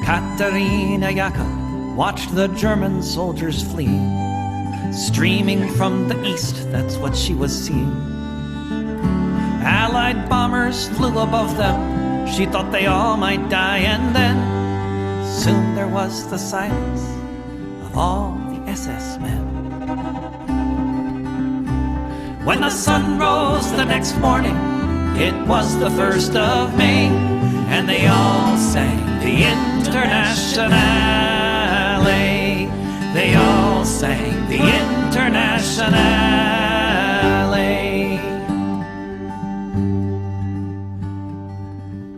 Katerina Jakob watched the German soldiers flee. Streaming from the east, that's what she was seeing. Allied bombers flew above them. She thought they all might die, and then soon there was the silence of all the SS men. When the sun rose the next morning, it was the 1st of May, and they all sang the Internationale. They all sang the Internationale.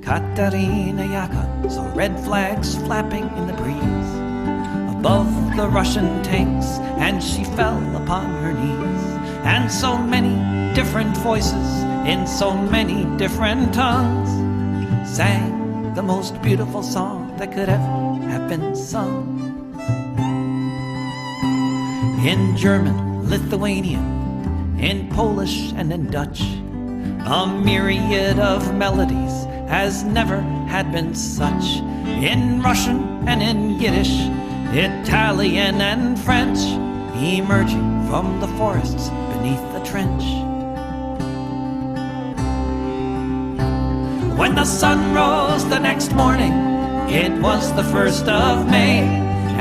Katerina Jakob saw red flags flapping in the breeze above the Russian tanks, and she fell upon her knees. And so many different voices in so many different tongues sang the most beautiful song that could ever have been sung. In German, Lithuanian, in Polish and in Dutch, a myriad of melodies as never had been such. In Russian and in Yiddish, Italian and French, emerging from the forests beneath the trench. When the sun rose the next morning, it was the 1st of May,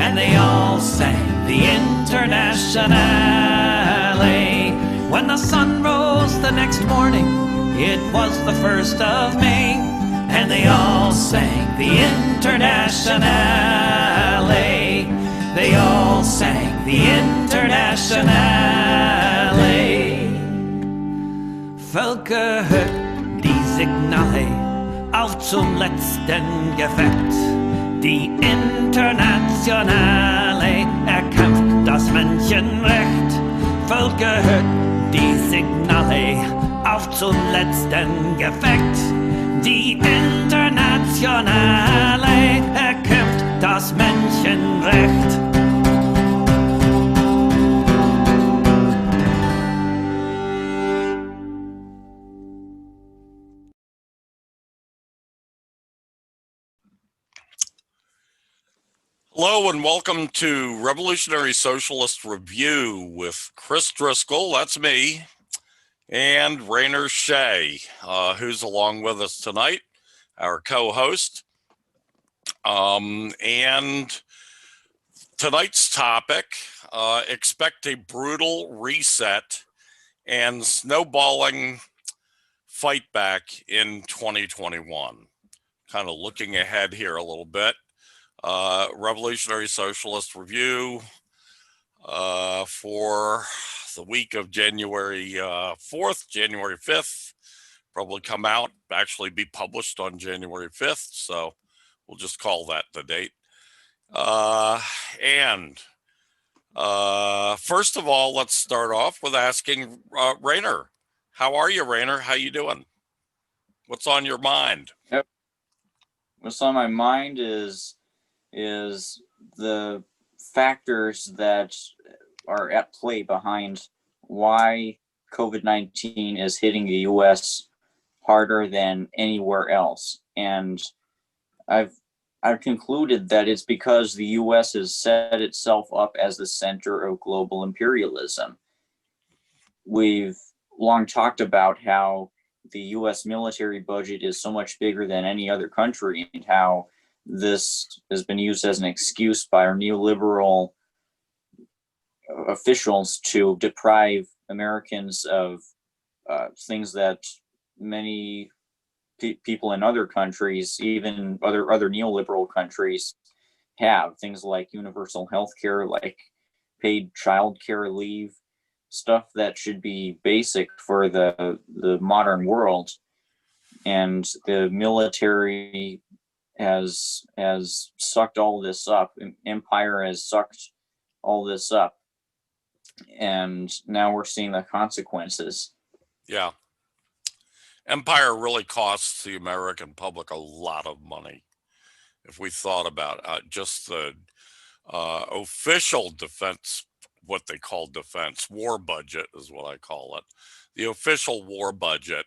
and they all sang the Internationale. When the sun rose the next morning, it was the 1st of May, and they all sang the Internationale. They all sang the Internationale. Völker hört die Signale auf zum letzten Gefecht. Die Internationale erkämpft das Menschenrecht. Völker hört die Signale auf zum letzten Gefecht. Die Internationale erkämpft das Menschenrecht. Hello and welcome to Revolutionary Socialist Review with Chris Driscoll, that's me, and Rainer Shea, who's along with us tonight, our co-host. And tonight's topic, expect a brutal reset and snowballing fight back in 2021. Kind of looking ahead here a little bit. Revolutionary Socialist Review for the week of January 4th, January 5th, probably come out, actually be published on January 5th, so we'll just call that the date. First of all, let's start off with asking Rainer. How are you, Rainer? How you doing? What's on your mind? Yep. What's on my mind is the factors that are at play behind why COVID-19 is hitting the U.S. harder than anywhere else. And I've concluded that it's because the U.S. has set itself up as the center of global imperialism. We've long talked about how the U.S. military budget is so much bigger than any other country, and how this has been used as an excuse by our neoliberal officials to deprive Americans of things that many people in other countries, even other neoliberal countries, have. Things like universal health care, like paid child care leave, stuff that should be basic for the modern world. And the military has sucked all this up. Empire has sucked all this up, and now we're seeing the consequences. Yeah. Empire really costs the American public a lot of money. If we thought about just the official defense, what they call defense, war budget is what I call it. The official war budget,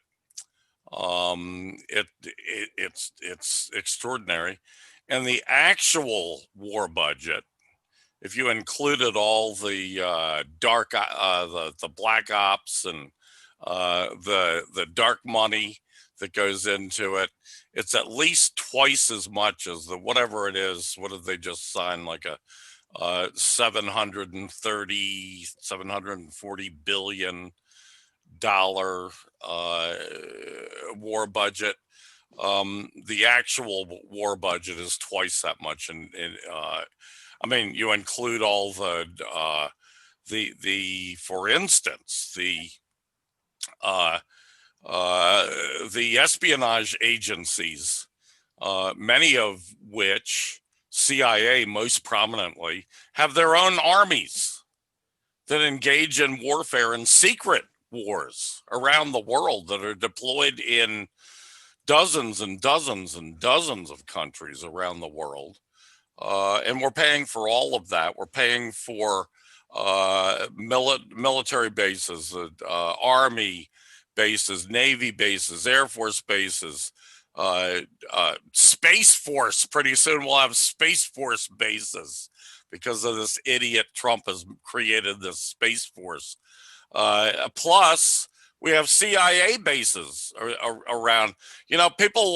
it's extraordinary. And the actual war budget, if you included all the the black ops and the dark money that goes into it, it's at least twice as much as the whatever it is. What did they just sign? Like a 740 billion dollar war budget. The actual war budget is twice that much, and I mean, you include all for instance, uh, the espionage agencies, many of which CIA most prominently have their own armies that engage in warfare and secret wars around the world that are deployed in dozens and dozens and dozens of countries around the world. And we're paying for all of that. We're paying for military bases, army bases, navy bases, air force bases, space force. Pretty soon we'll have space force bases because of this idiot Trump has created this space force. Plus, we have CIA bases around. You know, people,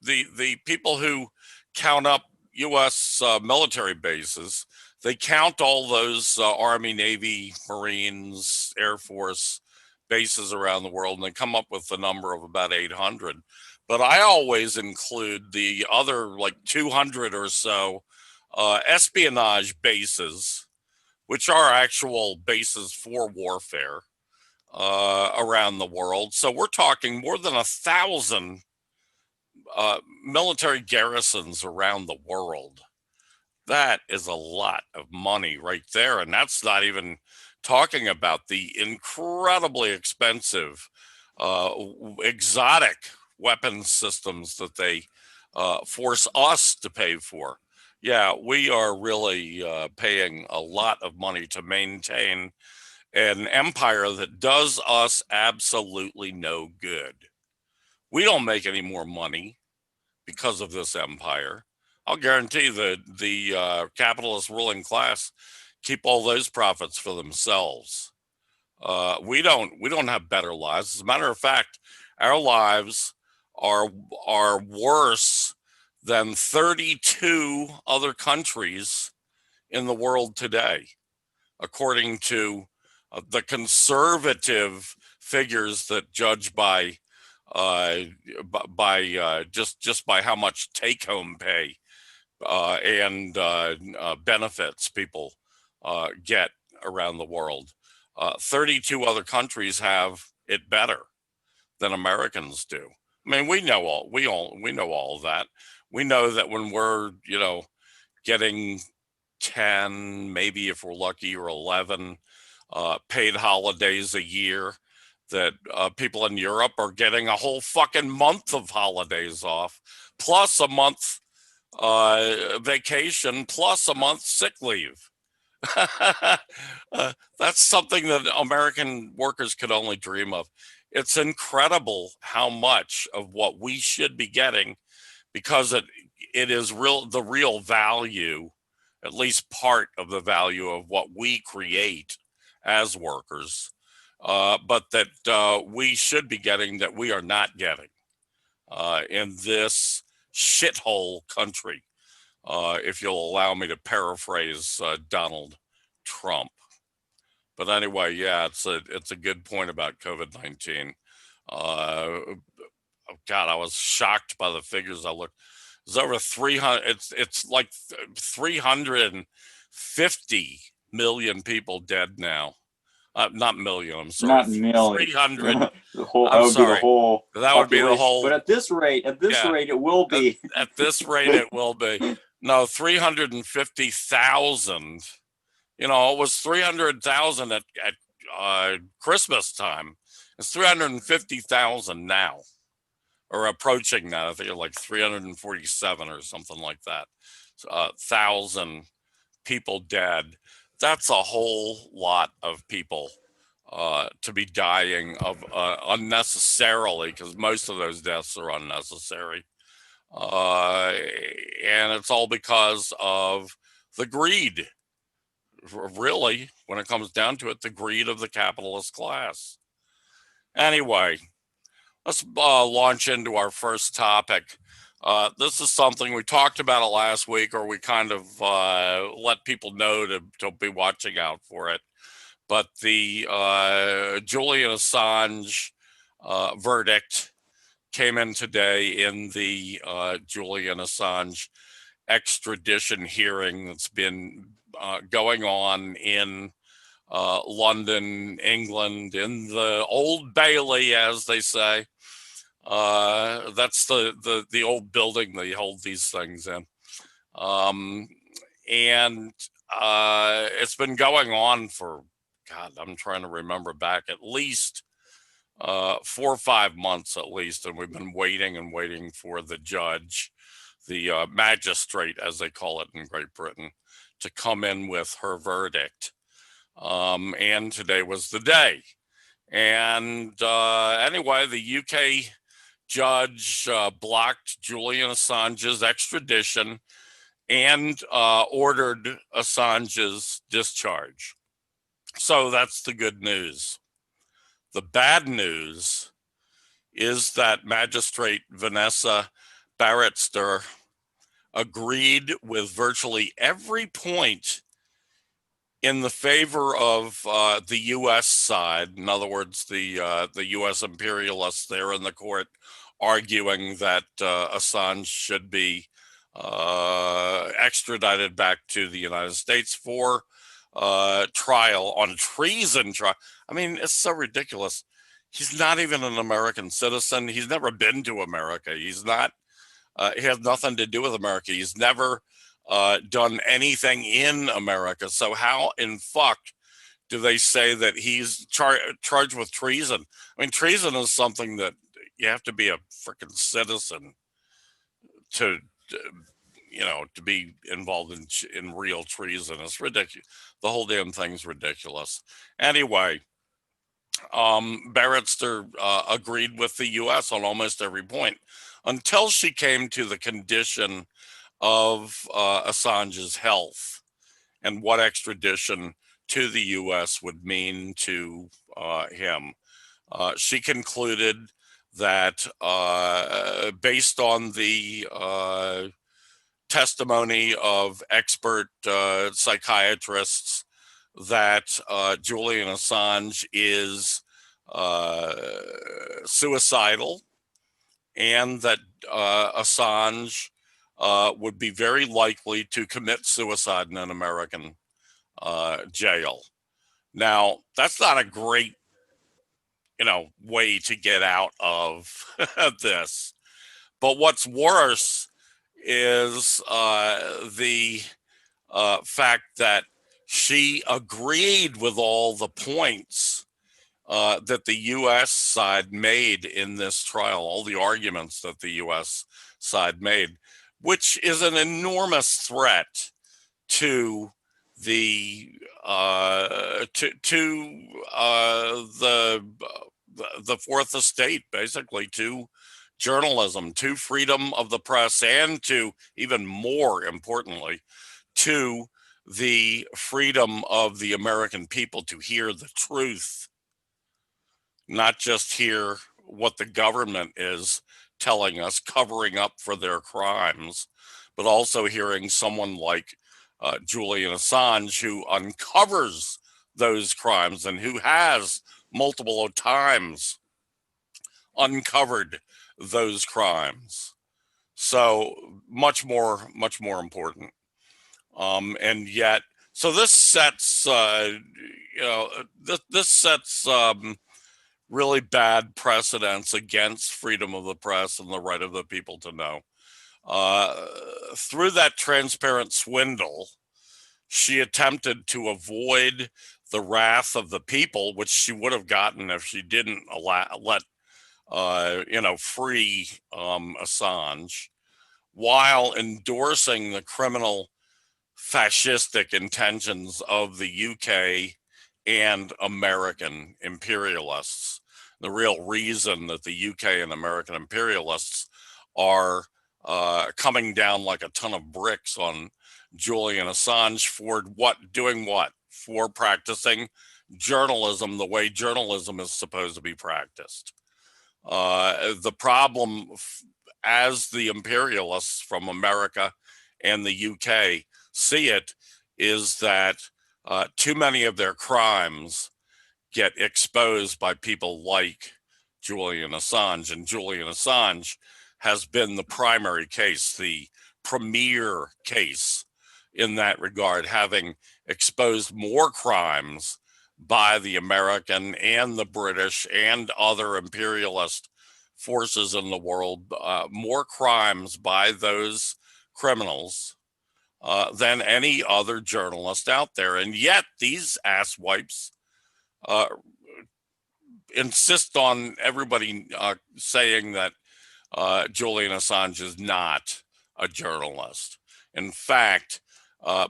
the people who count up U.S. Military bases, they count all those Army, Navy, Marines, Air Force bases around the world, and they come up with the number of about 800. But I always include the other like 200 or so espionage bases, which are actual bases for warfare around the world. So we're talking more than 1,000 military garrisons around the world. That is a lot of money right there. And that's not even talking about the incredibly expensive, exotic weapons systems that they force us to pay for. Yeah, we are really paying a lot of money to maintain an empire that does us absolutely no good. We don't make any more money because of this empire. I'll guarantee that the capitalist ruling class keep all those profits for themselves. We don't have better lives. As a matter of fact, our lives are worse than 32 other countries in the world today, according to the conservative figures that judge by just by how much take-home pay and benefits people get around the world. 32 other countries have it better than Americans do. I mean, we know all of that. We know that when we're, you know, getting 10, maybe if we're lucky, or 11 paid holidays a year, that people in Europe are getting a whole fucking month of holidays off, plus a month vacation, plus a month sick leave. That's something that American workers could only dream of. It's incredible how much of what we should be getting, because it is the real value, at least part of the value of what we create as workers, but that we should be getting that we are not getting in this shithole country, if you'll allow me to paraphrase Donald Trump. But anyway, yeah, it's a good point about COVID-19. Oh God, I was shocked by the figures I looked. It's over 300. It's like 350 million people dead now. Not million. I'm sorry. Not million. 300. The whole. I'm That would sorry. be the whole. That would be the population. whole. But at this rate, it will be. At this rate, it will be. No, 350,000. You know, it was 300,000 at Christmas time. It's 350,000 now, or approaching that. I think it's like 347 or something like that. 1,000 people dead. That's a whole lot of people to be dying of unnecessarily, because most of those deaths are unnecessary. And it's all because of the greed, really, when it comes down to it, the greed of the capitalist class. Anyway, let's launch into our first topic. This is something we talked about it last week, or we kind of let people know to be watching out for it. But the Julian Assange verdict came in today in the Julian Assange extradition hearing that's been going on in London, England, in the Old Bailey, as they say. That's the old building they hold these things in. And it's been going on for, God, I'm trying to remember back, at least 4 or 5 months at least. And we've been waiting and waiting for the judge, the magistrate, as they call it in Great Britain, to come in with her verdict. And today was the day. And anyway, the UK judge blocked Julian Assange's extradition and ordered Assange's discharge. So that's the good news. The bad news is that Magistrate Vanessa Baraitser agreed with virtually every point in the favor of the U.S. side. In other words, the U.S. imperialists there in the court arguing that Assange should be extradited back to the United States for trial on treason trial. I mean, it's so ridiculous. He's not even an American citizen. He's never been to America. He's not. He has nothing to do with America. He's never done anything in America. So how in fuck do they say that he's charged with treason? I mean, treason is something that you have to be a freaking citizen to be involved in real treason. It's ridiculous. The whole damn thing's ridiculous. Anyway, Baraitser agreed with the U.S. on almost every point until she came to the condition of Assange's health and what extradition to the U.S. would mean to him. She concluded that based on the testimony of expert psychiatrists, that Julian Assange is suicidal, and that Assange would be very likely to commit suicide in an American jail. Now, that's not a great, way to get out of this. But what's worse is the fact that she agreed with all the points that the U.S. side made in this trial, all the arguments that the U.S. side made, which is an enormous threat to the the fourth estate, basically, to journalism, to freedom of the press, and to, even more importantly, to the freedom of the American people to hear the truth, not just hear what the government is telling us, covering up for their crimes, but also hearing someone like Julian Assange, who uncovers those crimes and who has multiple times uncovered those crimes. So much more important. And yet, so this sets, this sets really bad precedents against freedom of the press and the right of the people to know. Through that transparent swindle, she attempted to avoid the wrath of the people, which she would have gotten if she didn't let free Assange, while endorsing the criminal fascistic intentions of the UK and American imperialists. The real reason that the UK and American imperialists are coming down like a ton of bricks on Julian Assange for doing what? For practicing journalism the way journalism is supposed to be practiced. The problem, as the imperialists from America and the UK see it, is that too many of their crimes get exposed by people like Julian Assange. And Julian Assange has been the primary case, the premier case in that regard, having exposed more crimes by the American and the British and other imperialist forces in the world, more crimes by those criminals than any other journalist out there. And yet these asswipes insist on everybody saying that Julian Assange is not a journalist. In fact,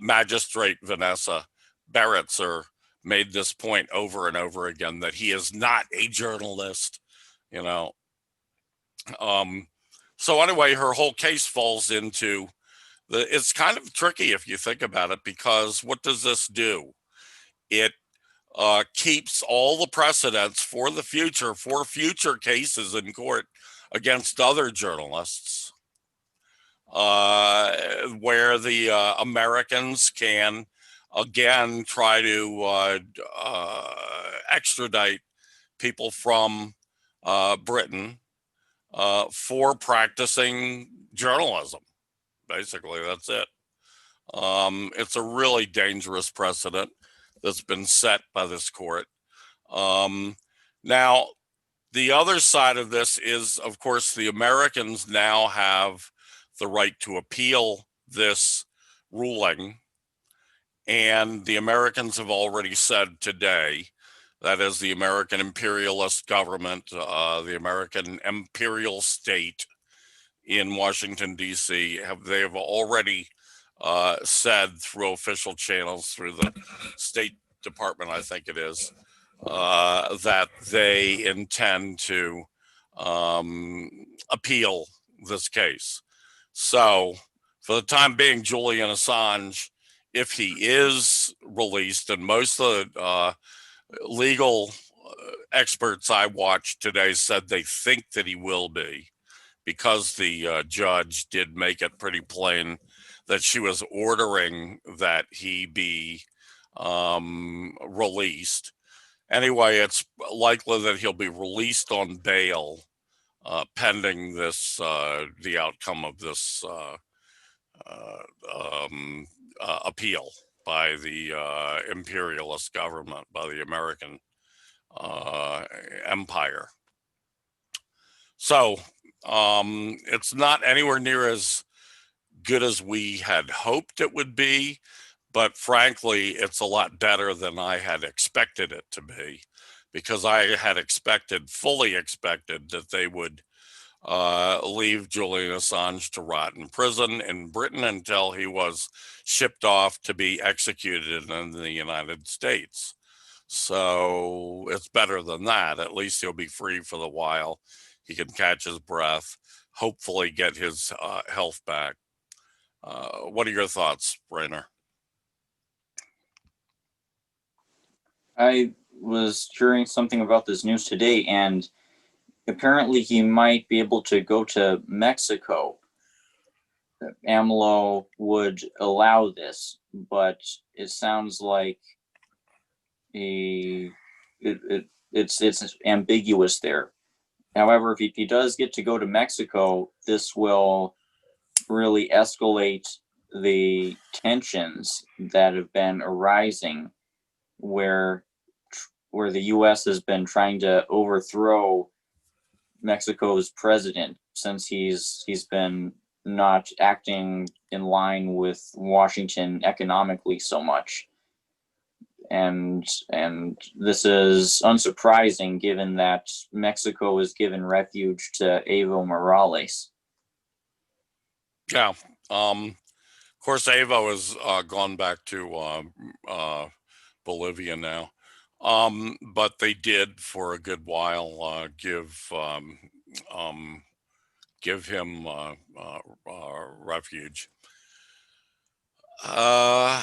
Magistrate Vanessa Baraitser made this point over and over again, that he is not a journalist, you know. So anyway, her whole case falls into it's kind of tricky if you think about it, because what does this do? It keeps all the precedents for the future, for future cases in court against other journalists, where the Americans can again try to extradite people from Britain for practicing journalism. Basically, that's it. It's a really dangerous precedent that's been set by this court. Now, the other side of this is, of course, the Americans now have the right to appeal this ruling. And the Americans have already said today, that is the American imperialist government, the American imperial state in Washington, D.C., they have already said through official channels, through the State Department, I think it is, that they intend to appeal this case. So for the time being, Julian Assange, if he is released, and most of the legal experts I watched today said they think that he will be, because the judge did make it pretty plain that she was ordering that he be released. Anyway, it's likely that he'll be released on bail pending this, the outcome of this appeal by the imperialist government, by the American empire. So it's not anywhere near as good as we had hoped it would be, but frankly, it's a lot better than I had expected it to be, because I had fully expected that they would leave Julian Assange to rot in prison in Britain until he was shipped off to be executed in the United States. So it's better than that. At least he'll be free for the while. He can catch his breath, hopefully get his health back. What are your thoughts, Rainer? I was hearing something about this news today, and apparently he might be able to go to Mexico. AMLO would allow this, but it sounds like it's ambiguous there. However, if he does get to go to Mexico, this will really escalate the tensions that have been arising, where the U.S. has been trying to overthrow Mexico's president, since he's been not acting in line with Washington economically so much. And this is unsurprising, given that Mexico has given refuge to Evo Morales. Yeah. Of course, Evo has gone back to Bolivia now. But they did for a good while give give him refuge. I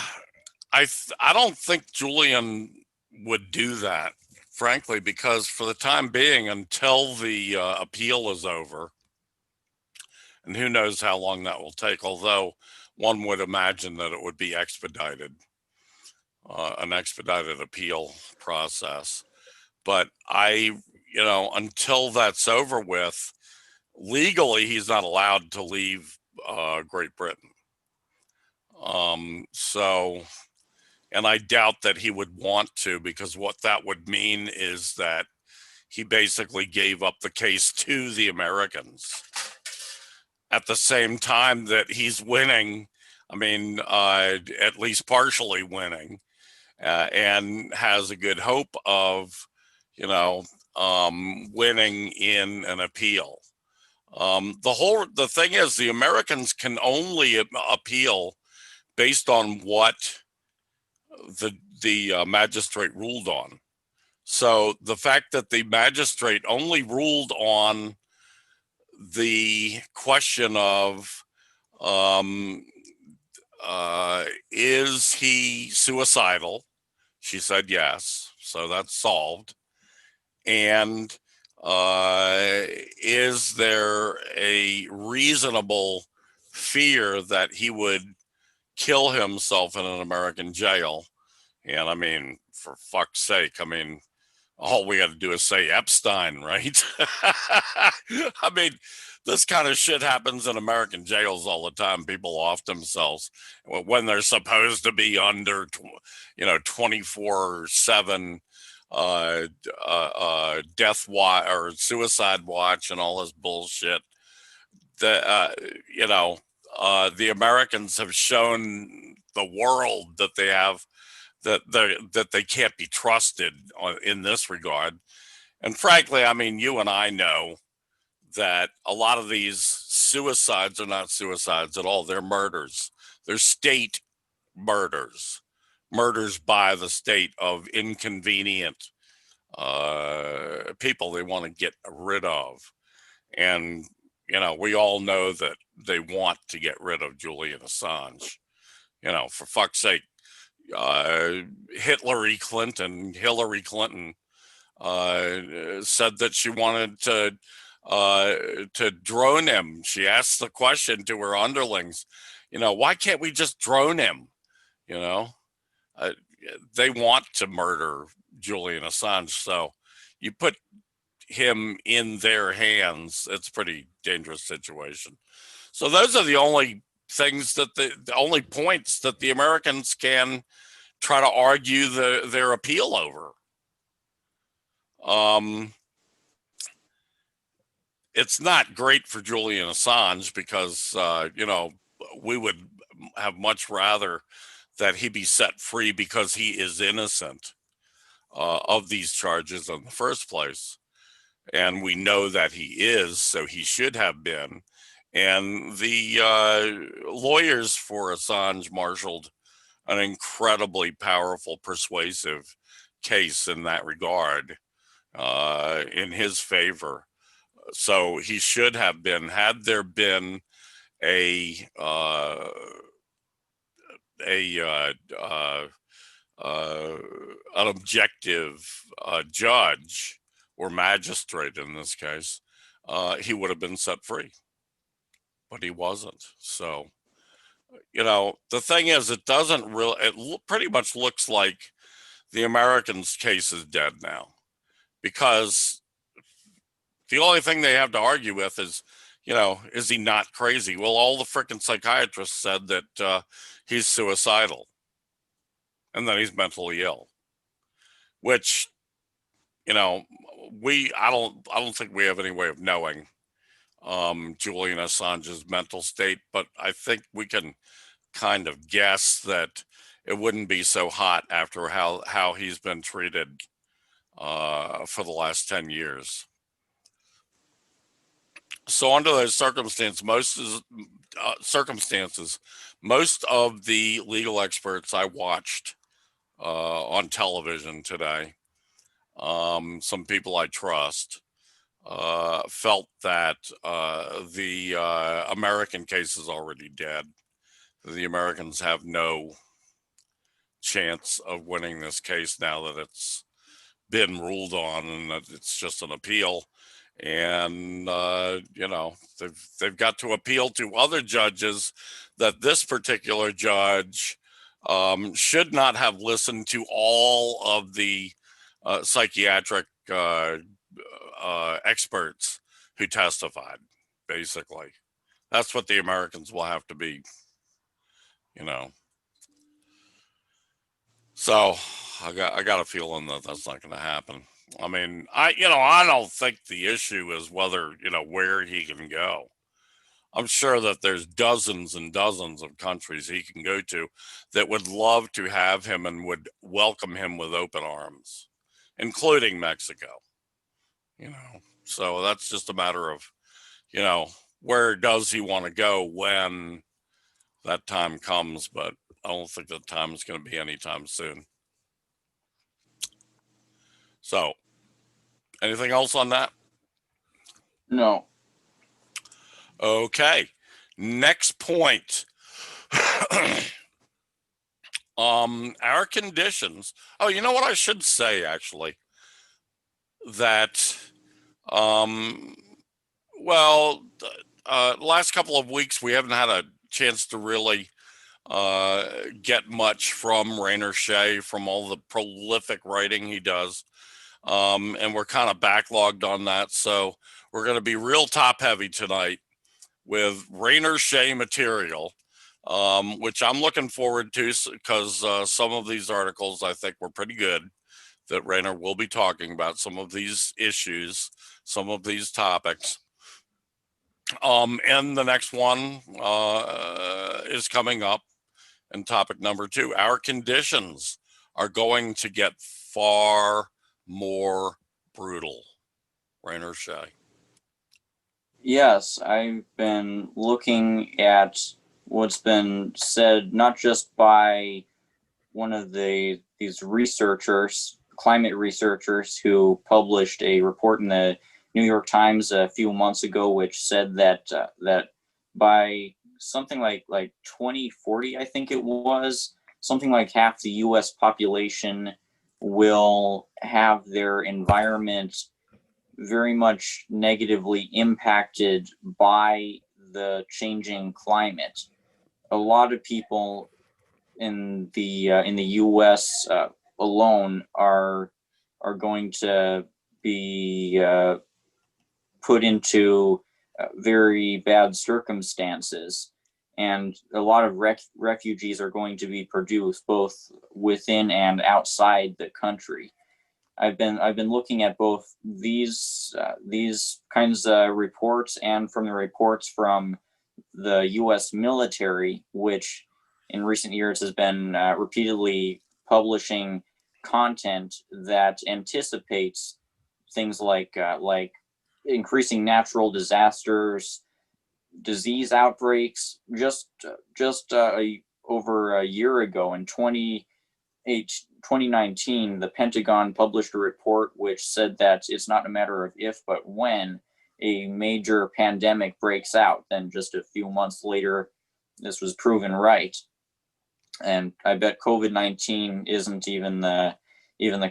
don't think Julian would do that, frankly, because for the time being, until the appeal is over, and who knows how long that will take, although one would imagine that it would be expedited, an expedited appeal process. But until that's over with, legally, he's not allowed to leave Great Britain. And I doubt that he would want to, because what that would mean is that he basically gave up the case to the Americans at the same time that he's winning. I mean, at least partially winning, and has a good hope of, winning in an appeal. The thing is, the Americans can only appeal based on what the magistrate ruled on. So the fact that the magistrate only ruled on the question of is he suicidal? She said yes, so that's solved. And is there a reasonable fear that he would kill himself in an American jail? And I mean, for fuck's sake, I mean, all we got to do is say Epstein, right? I mean, this kind of shit happens in American jails all the time. People off themselves when they're supposed to be under, 24/7 death watch or suicide watch and all this bullshit. The Americans have shown the world that they have that they can't be trusted in this regard. And frankly, I mean, you and I know that a lot of these suicides are not suicides at all. They're murders. They're state murders by the state of inconvenient people they want to get rid of. And, we all know that they want to get rid of Julian Assange. For fuck's sake, Hillary Clinton said that she wanted to drone him. She asked the question to her underlings, why can't we just drone him? They want to murder Julian Assange. So you put him in their hands, it's a pretty dangerous situation. So those are the only things that the only points that the Americans can try to argue their appeal over. It's not great for Julian Assange because, we would have much rather that he be set free because he is innocent of these charges in the first place. And we know that he is, so he should have been. And the lawyers for Assange marshaled an incredibly powerful, persuasive case in that regard in his favor. So he should have been, had there been an objective judge or magistrate in this case, he would have been set free, but he wasn't. So, the thing is, it doesn't really, pretty much looks like the Americans' case is dead now, because the only thing they have to argue with is, is he not crazy? Well, all the freaking psychiatrists said that he's suicidal and that he's mentally ill, which, I don't think we have any way of knowing Julian Assange's mental state, but I think we can kind of guess that it wouldn't be so hot after how he's been treated for the last 10 years. So under those circumstances, most of the legal experts I watched on television today, some people I trust, felt that the American case is already dead. The Americans have no chance of winning this case now that it's been ruled on and that it's just an appeal. And you know, they've got to appeal to other judges that this particular judge should not have listened to all of the psychiatric experts who testified. Basically, that's what the Americans will have to be, you know. So I got a feeling that that's not going to happen. I mean, I don't think the issue is whether, where he can go. I'm sure that there's dozens and dozens of countries he can go to that would love to have him and would welcome him with open arms, including Mexico. So that's just a matter of, where does he want to go when that time comes? But I don't think the time is going to be anytime soon. So, anything else on that? No. Okay. Next point. Our conditions. Oh, you know what I should say, actually? That, last couple of weeks, we haven't had a chance to really get much from Rainer Shea, from all the prolific writing he does. And we're kind of backlogged on that. So we're going to be real top heavy tonight with Rainer Shea material, which I'm looking forward to because some of these articles I think were pretty good that Rainer will be talking about some of these issues, some of these topics. And the next one is coming up. And topic number 2, our conditions are going to get far more brutal. Rainer Shea. Yes, I've been looking at what's been said, not just by one of these researchers, climate researchers, who published a report in the New York Times a few months ago, which said that that by something like 2040, I think it was, something like half the U.S. population will have their environment very much negatively impacted by the changing climate. A lot of people in the U.S. Alone are going to be put into very bad circumstances, and a lot of refugees are going to be produced both within and outside the country. I've been looking at both these kinds of reports and from the reports from the U.S. military, which in recent years has been repeatedly publishing content that anticipates things like increasing natural disasters, disease outbreaks. Just over a year ago, in 2019, the Pentagon published a report which said that it's not a matter of if, but when a major pandemic breaks out. Then just a few months later, this was proven right. And I bet COVID-19 isn't even the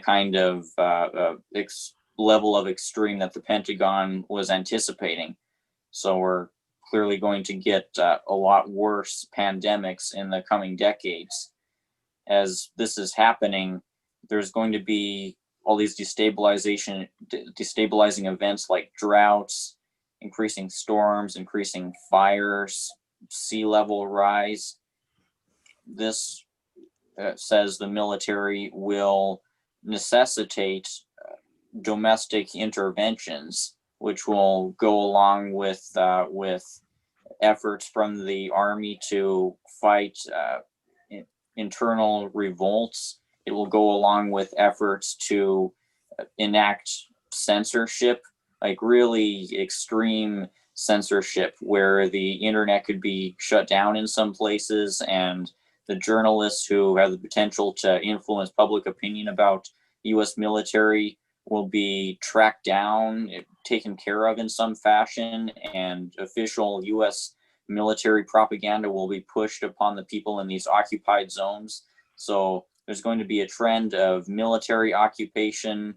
kind of level of extreme that the Pentagon was anticipating. So we're clearly going to get a lot worse pandemics in the coming decades. As this is happening, there's going to be all these destabilizing events like droughts, increasing storms, increasing fires, sea level rise. This says the military will necessitate domestic interventions, which will go along with efforts from the army to fight internal revolts. It will go along with efforts to enact censorship, like really extreme censorship, where the internet could be shut down in some places, and the journalists who have the potential to influence public opinion about U.S. military will be tracked down, taken care of in some fashion, and official U.S. military propaganda will be pushed upon the people in these occupied zones. So there's going to be a trend of military occupation,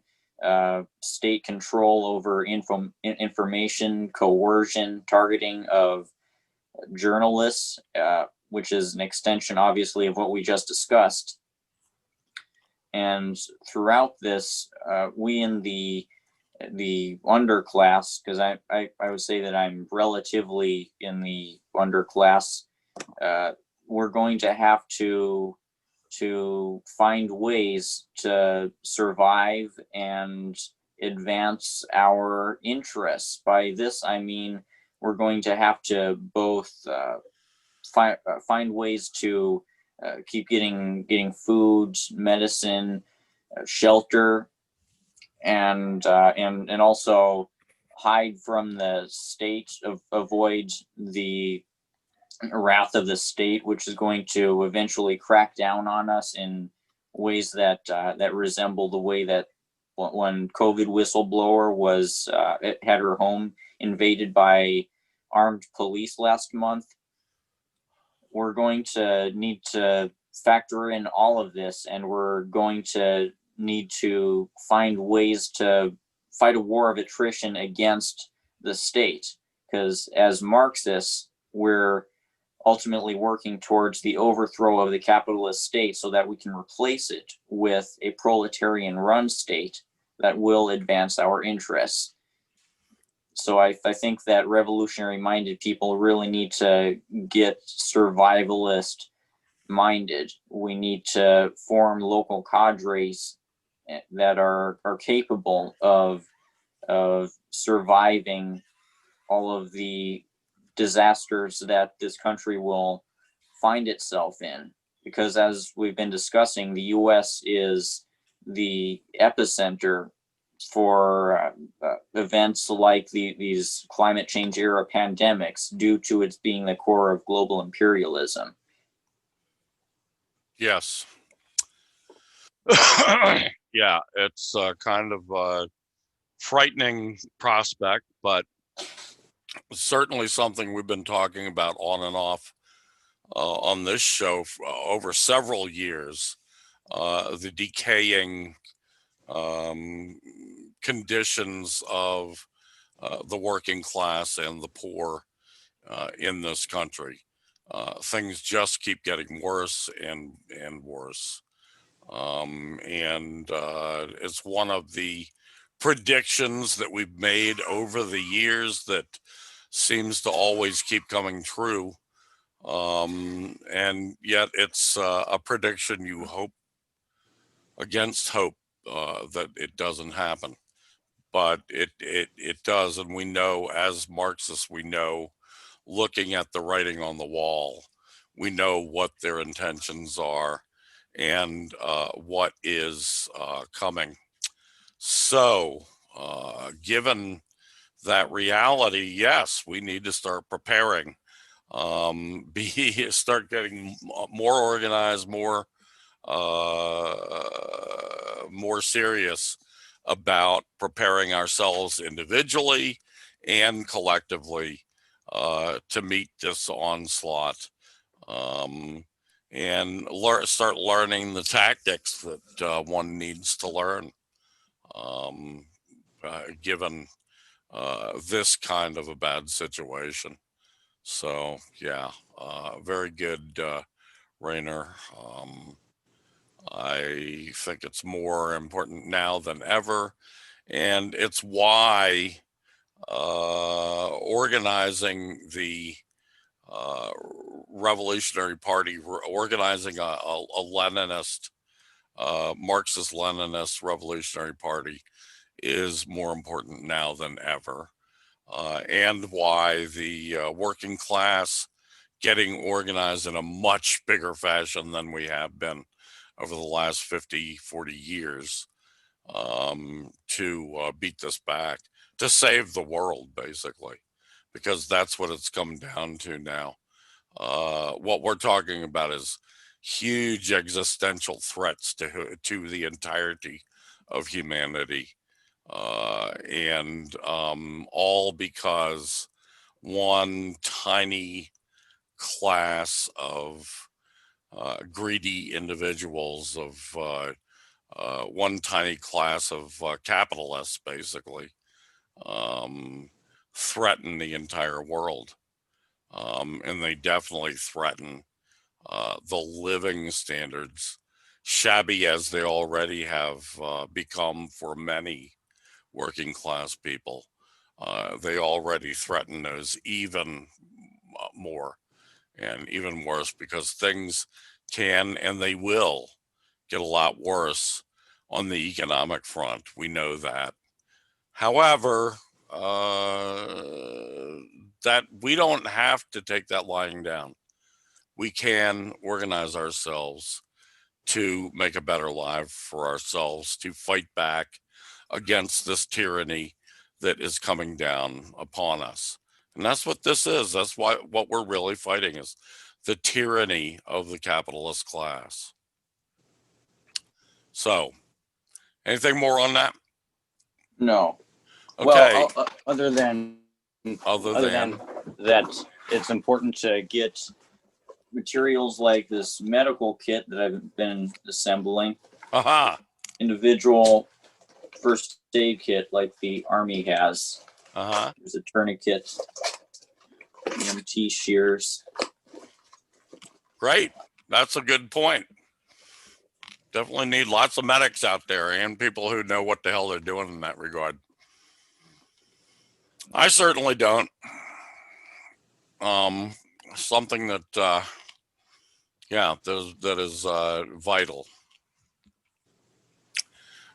state control over information, coercion, targeting of journalists, which is an extension, obviously, of what we just discussed. And throughout this, we in the underclass, because I would say that I'm relatively in the underclass, we're going to have to find ways to survive and advance our interests. By this, I mean we're going to have to both find ways to keep getting food, medicine, shelter, and also hide from the state, avoid the wrath of the state, which is going to eventually crack down on us in ways that resemble the way that when COVID whistleblower was had her home invaded by armed police last month. We're going to need to factor in all of this, and we're going to need to find ways to fight a war of attrition against the state, because as Marxists, we're ultimately working towards the overthrow of the capitalist state so that we can replace it with a proletarian run state that will advance our interests. So I think that revolutionary minded people really need to get survivalist minded. We need to form local cadres that are capable of surviving all of the disasters that this country will find itself in. Because as we've been discussing, the US is the epicenter for events like these climate change era pandemics due to its being the core of global imperialism. Yes. Yeah, it's kind of a frightening prospect, but certainly something we've been talking about on and off on this show over several years. The decaying conditions of the working class and the poor in this country. Things just keep getting worse and worse. And it's one of the predictions that we've made over the years that seems to always keep coming true. And yet it's a prediction you hope against hope that it doesn't happen. But it does. And we know, as Marxists, we know, looking at the writing on the wall, we know what their intentions are and what is coming. So, given that reality, yes, we need to start preparing, start getting more organized, more serious about preparing ourselves individually and collectively to meet this onslaught, and start learning the tactics that one needs to learn, given this kind of a bad situation. So yeah, very good, Rainer. I think it's more important now than ever, and it's why organizing the Revolutionary Party, organizing a Leninist, Marxist-Leninist Revolutionary Party is more important now than ever, and why the working class getting organized in a much bigger fashion than we have been over the last 50, 40 years, to beat this back, to save the world, basically, because that's what it's come down to now. What we're talking about is huge existential threats to the entirety of humanity. and all because one tiny class of greedy individuals, of one tiny class of capitalists, basically, threaten the entire world. And they definitely threaten the living standards, shabby as they already have become for many working class people. They already threaten those even more and even worse, because things can and they will get a lot worse on the economic front. We know that. However, that we don't have to take that lying down. We can organize ourselves to make a better life for ourselves, to fight back against this tyranny that is coming down upon us. And that's what this is. That's what we're really fighting is the tyranny of the capitalist class. So, anything more on that? No. Okay. Well, other than that, it's important to get materials like this medical kit that I've been assembling. Aha. Individual first aid kit like the Army has. There's a tourniquet, EMT shears. Great. That's a good point. Definitely need lots of medics out there and people who know what the hell they're doing in that regard. I certainly don't. Something that, that is vital.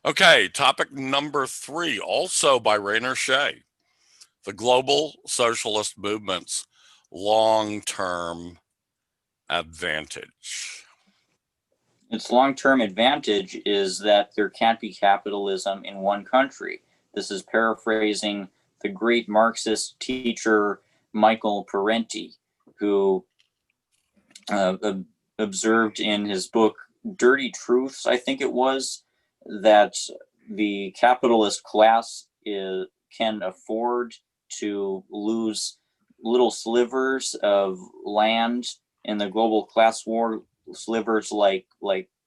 Okay, topic number 3, also by Rainer Shea, the global socialist movement's long-term advantage. Its long-term advantage is that there can't be capitalism in one country. This is paraphrasing the great Marxist teacher Michael Parenti, who observed in his book Dirty Truths, I think it was, that the capitalist class can afford to lose little slivers of land in the global class war, slivers like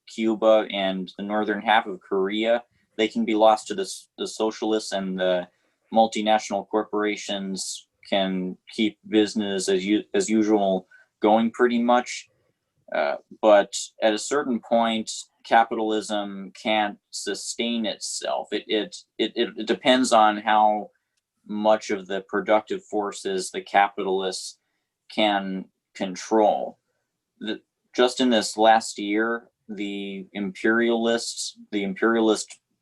Cuba and the northern half of Korea. They can be lost to the socialists, and the multinational corporations can keep business as usual going pretty much. But at a certain point, capitalism can't sustain itself. It depends on how much of the productive forces the capitalists can control. Just in this last year, the imperialist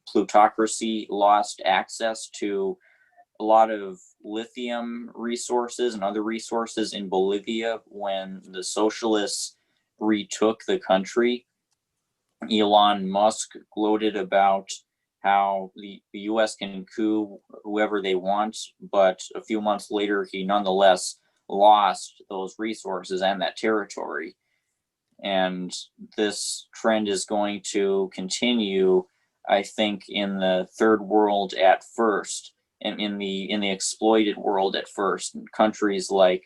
plutocracy lost access to a lot of lithium resources and other resources in Bolivia when the socialists retook the country. Elon Musk gloated about how the US can coup whoever they want, but a few months later, he nonetheless lost those resources and that territory. And this trend is going to continue, I think, in the third world at first, and in the exploited world at first. Countries like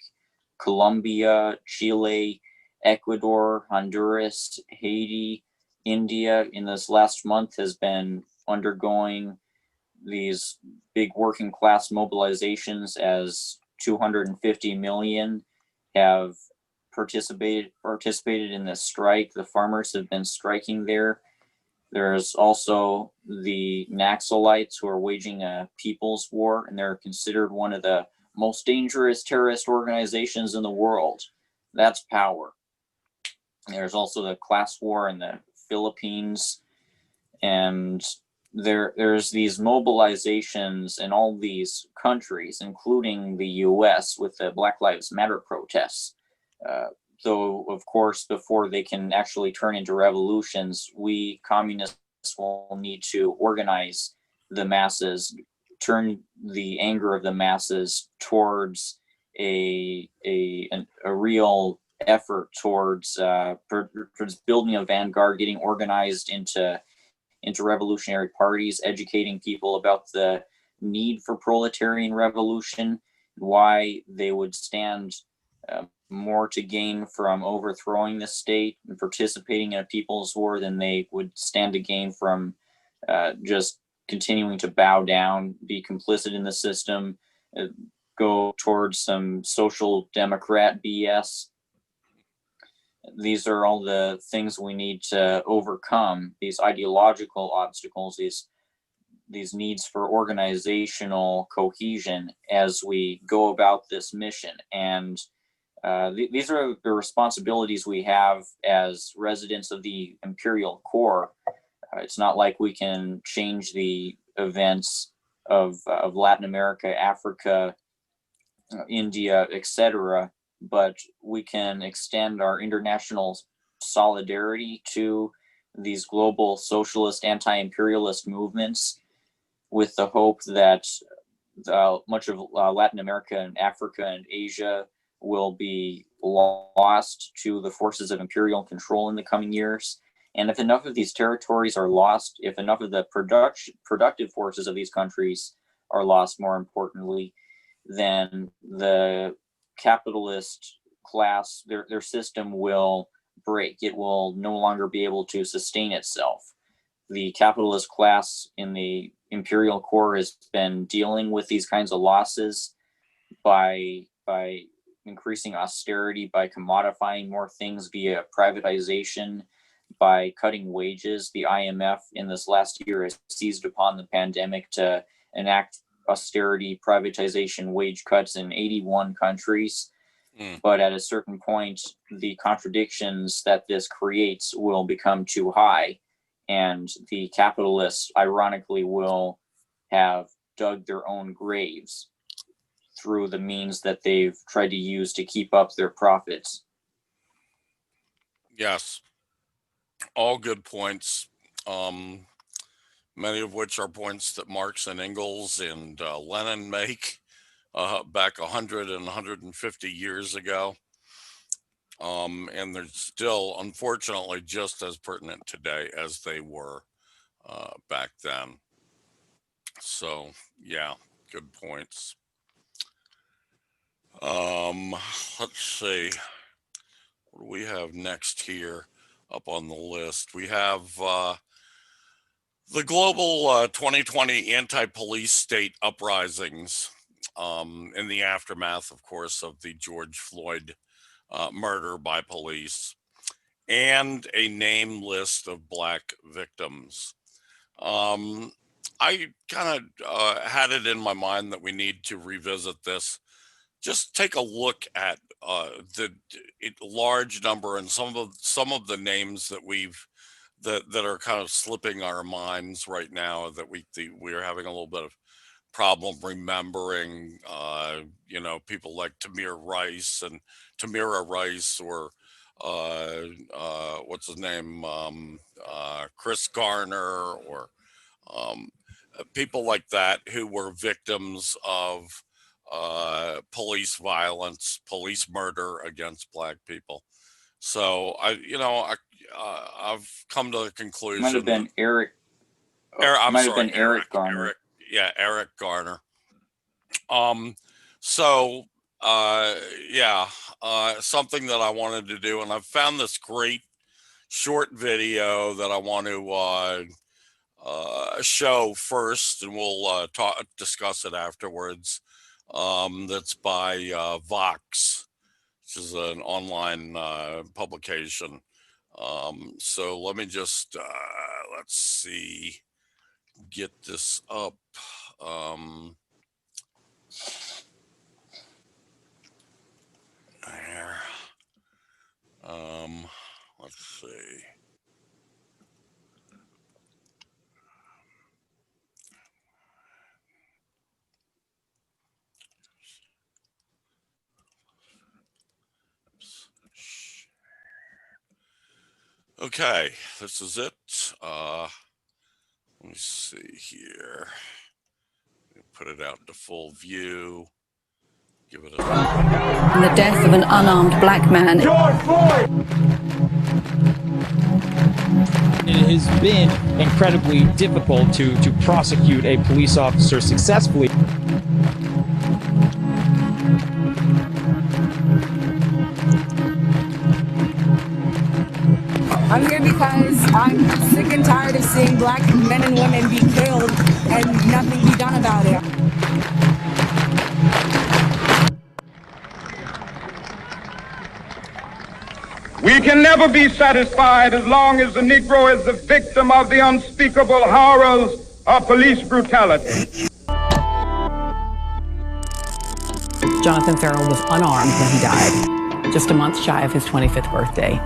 Colombia, Chile, Ecuador, Honduras, Haiti, India in this last month has been undergoing these big working class mobilizations, as 250 million have participated in this strike. The farmers have been striking there. There's also the Naxalites, who are waging a people's war, and they're considered one of the most dangerous terrorist organizations in the world. That's power. There's also the class war in the Philippines, and there's these mobilizations in all these countries, including the US, with the Black Lives Matter protests. Though, of course, before they can actually turn into revolutions, we communists will need to organize the masses, turn the anger of the masses towards a real effort towards building a vanguard, getting organized into into revolutionary parties, educating people about the need for proletarian revolution, why they would stand more to gain from overthrowing the state and participating in a people's war than they would stand to gain from just continuing to bow down, be complicit in the system, go towards some social democrat BS. These are all the things we need to overcome, these ideological obstacles, these needs for organizational cohesion as we go about this mission. And these are the responsibilities we have as residents of the imperial core. It's not like we can change the events of Latin America, Africa, India, etc., but we can extend our international solidarity to these global socialist, anti-imperialist movements, with the hope that much of Latin America and Africa and Asia will be lost to the forces of imperial control in the coming years. And if enough of these territories are lost, if enough of the productive forces of these countries are lost, more importantly, then the capitalist class, their system will break. It will no longer be able to sustain itself. The capitalist class in the imperial core has been dealing with these kinds of losses by increasing austerity, by commodifying more things via privatization, by cutting wages. The IMF in this last year has seized upon the pandemic to enact austerity, privatization, wage cuts in 81 countries. But at a certain point, the contradictions that this creates will become too high, and the capitalists, ironically, will have dug their own graves through the means that they've tried to use to keep up their profits. Yes, all good points. Many of which are points that Marx and Engels and Lenin make back 100 and 150 years ago. And they're still, unfortunately, just as pertinent today as they were back then. So, yeah, good points. Let's see. What do we have next here up on the list? We have the global 2020 anti-police state uprisings in the aftermath, of course, of the George Floyd murder by police, and a name list of Black victims. I kind of had it in my mind that we need to revisit this. Just take a look at the large number and some of the names that that are kind of slipping our minds right now, that we're having a little bit of problem remembering. People like Tamir Rice, or what's his name, Chris Garner, or people like that who were victims of police violence, police murder against Black people. So I've come to the conclusion. Might have been Eric. Eric Garner. Eric Garner. Something that I wanted to do, and I've found this great short video that I want to show first, and we'll discuss it afterwards. That's by Vox, which is an online publication. So let me just let's see, get this up. There. Let's see. Okay, this is it. Let me see here. Put it out to full view. Give it a... The death of an unarmed Black man. George Floyd! It has been incredibly difficult to prosecute a police officer successfully. I'm here because I'm sick and tired of seeing black men and women be killed and nothing be done about it. We can never be satisfied as long as the Negro is the victim of the unspeakable horrors of police brutality. Jonathan Farrell was unarmed when he died, just a month shy of his 25th birthday.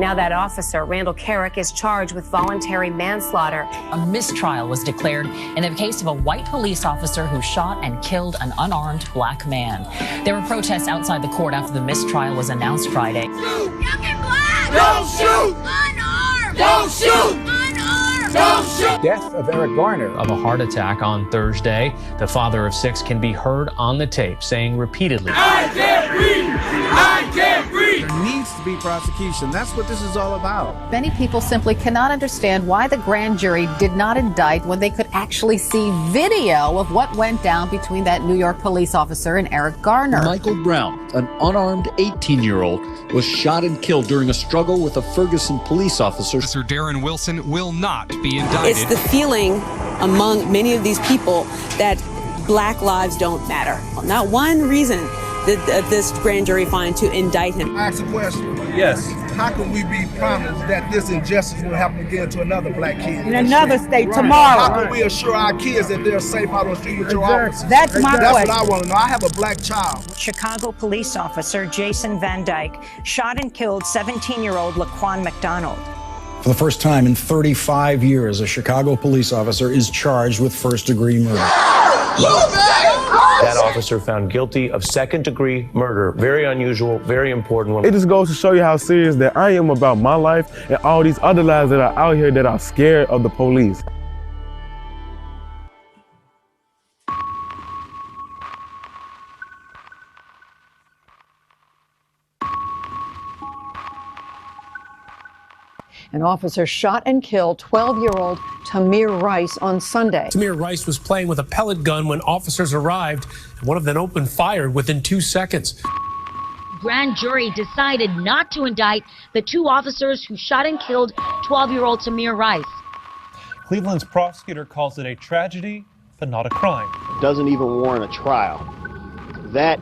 Now that officer, Randall Carrick, is charged with voluntary manslaughter. A mistrial was declared in the case of a white police officer who shot and killed an unarmed black man. There were protests outside the court after the mistrial was announced Friday. Shoot! Young and black! Don't shoot! Unarmed! Don't shoot! Unarmed! Don't shoot! Death of Eric Garner of a heart attack on Thursday. The father of 6 can be heard on the tape saying repeatedly, I can't breathe! I can't breathe! There needs to be prosecution. That's what this is all about. Many people simply cannot understand why the grand jury did not indict when they could actually see video of what went down between that New York police officer and Eric Garner. Michael Brown, an unarmed 18-year-old, was shot and killed during a struggle with a Ferguson police officer. Sir Darren Wilson will not be indicted. It's the feeling among many of these people that black lives don't matter. Not one reason did this grand jury find to indict him. I ask a question. Yes. How can we be promised that this injustice will happen again to another black kid? In another state tomorrow. How can we assure our kids that they're safe out on the street with your officers? That's my question. That's what I want to know. I have a black child. Chicago police officer Jason Van Dyke shot and killed 17-year-old Laquan McDonald. For the first time in 35 years, a Chicago police officer is charged with first-degree murder. That officer found guilty of second-degree murder. Very unusual, very important one. It just goes to show you how serious that I am about my life and all these other lives that are out here that are scared of the police. An officer shot and killed 12-year-old Tamir Rice on Sunday. Tamir Rice was playing with a pellet gun when officers arrived, and one of them opened fire within 2 seconds. Grand jury decided not to indict the 2 officers who shot and killed 12-year-old Tamir Rice. Cleveland's prosecutor calls it a tragedy, but not a crime. It doesn't even warrant a trial. That,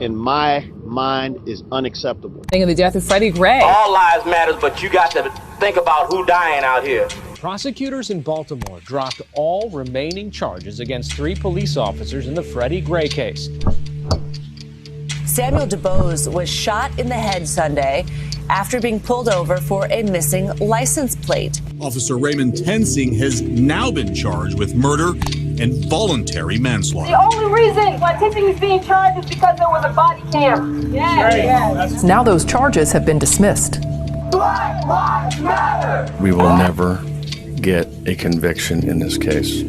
in my mind, is unacceptable. Think of the death of Freddie Gray. All lives matter, but you got to think about who dying out here. Prosecutors in Baltimore dropped all remaining charges against 3 police officers in the Freddie Gray case. Samuel DuBose was shot in the head Sunday after being pulled over for a missing license plate. Officer Raymond Tensing has now been charged with murder and voluntary manslaughter. The only reason why Tensing is being charged is because there was a body cam. Yes. Now those charges have been dismissed. Black Lives Matter! We will never get a conviction in this case.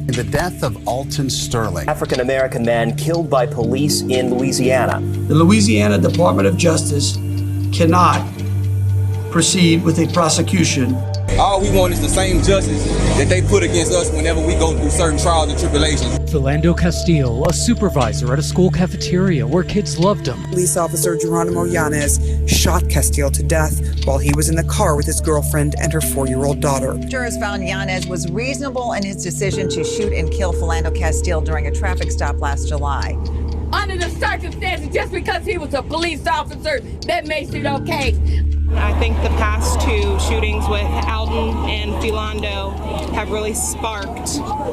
The death of Alton Sterling, African-American man killed by police in Louisiana. The Louisiana Department of Justice cannot proceed with a prosecution. All we want is the same justice that they put against us whenever we go through certain trials and tribulations. Philando Castile, a supervisor at a school cafeteria where kids loved him. Police officer Geronimo Yanez shot Castile to death while he was in the car with his girlfriend and her 4-year-old daughter. Jurors found Yanez was reasonable in his decision to shoot and kill Philando Castile during a traffic stop last July. Under the circumstances, just because he was a police officer, that makes it okay. I think the past 2 shootings with Alton and Philando have really sparked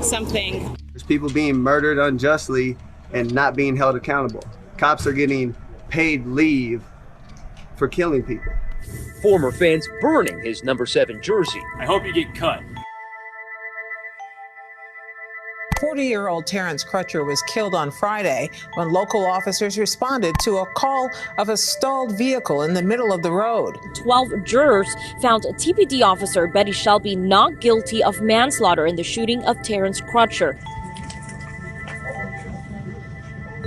something. There's people being murdered unjustly and not being held accountable. Cops are getting paid leave for killing people. Former fans burning his number 7 jersey. I hope you get cut. 40-year-old Terrence Crutcher was killed on Friday when local officers responded to a call of a stalled vehicle in the middle of the road. 12 jurors found TPD officer Betty Shelby not guilty of manslaughter in the shooting of Terrence Crutcher.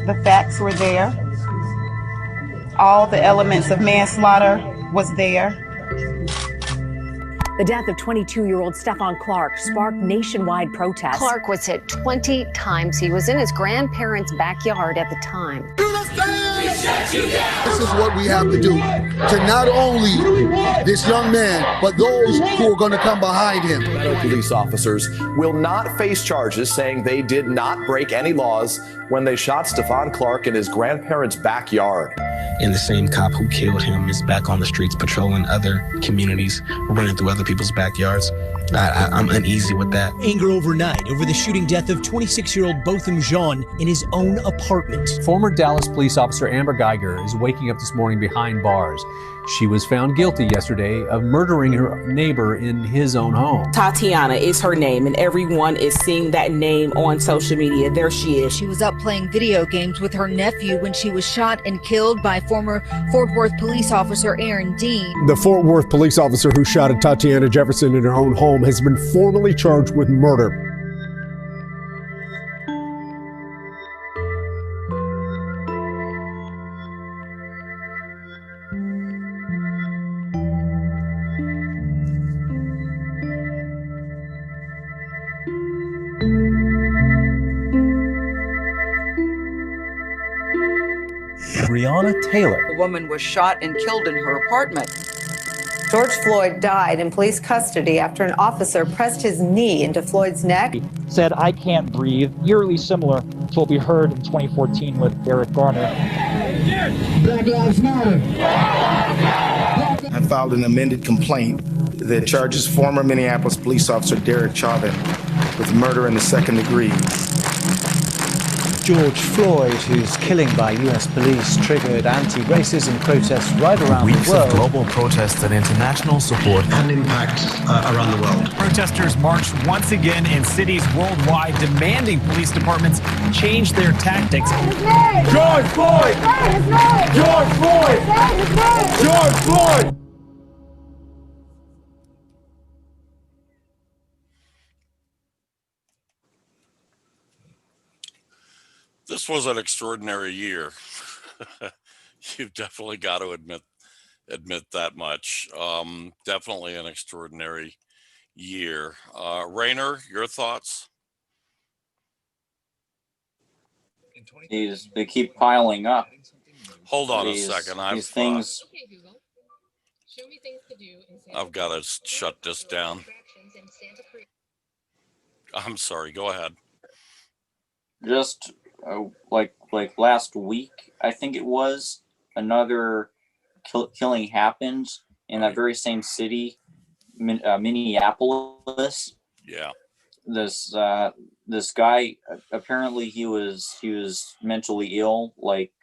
The facts were there. All the elements of manslaughter was there. The death of 22-year-old Stephon Clark sparked nationwide protests. Clark was hit 20 times. He was in his grandparents' backyard at the time. This is what we have to do to not only this young man, but those who are going to come behind him. Federal police officers will not face charges saying they did not break any laws when they shot Stephon Clark in his grandparents' backyard. And the same cop who killed him is back on the streets patrolling other communities, running through other people's backyards. I'm uneasy with that. Anger overnight over the shooting death of 26-year-old Botham Jean in his own apartment. Former Dallas police officer Amber Geiger is waking up this morning behind bars. She was found guilty yesterday of murdering her neighbor in his own home. Tatiana is her name, and everyone is seeing that name on social media. There she is. She was up playing video games with her nephew when she was shot and killed by former Fort Worth police officer Aaron Dean. The Fort Worth police officer who shot at Tatiana Jefferson in her own home has been formally charged with murder. Breonna Taylor. A woman was shot and killed in her apartment. George Floyd died in police custody after an officer pressed his knee into Floyd's neck. Said, "I can't breathe," eerily similar to what we heard in 2014 with Eric Garner. Black Lives Matter. I filed an amended complaint that charges former Minneapolis police officer Derek Chauvin with murder in the second degree. George Floyd, whose killing by U.S. police triggered anti-racism protests right around the world. Weeks of global protests and international support and impact around the world. Protesters marched once again in cities worldwide, demanding police departments change their tactics. George Floyd! George Floyd! George Floyd! This was an extraordinary year. You've definitely got to admit that much. Definitely an extraordinary year. Rainer, your thoughts? They keep piling up. Hold on a second. These things. I've got to shut this down. I'm sorry. Go ahead. Just like last week, I think it was, another killing happened in that very same city, Minneapolis. Yeah. This guy, apparently he was mentally ill, like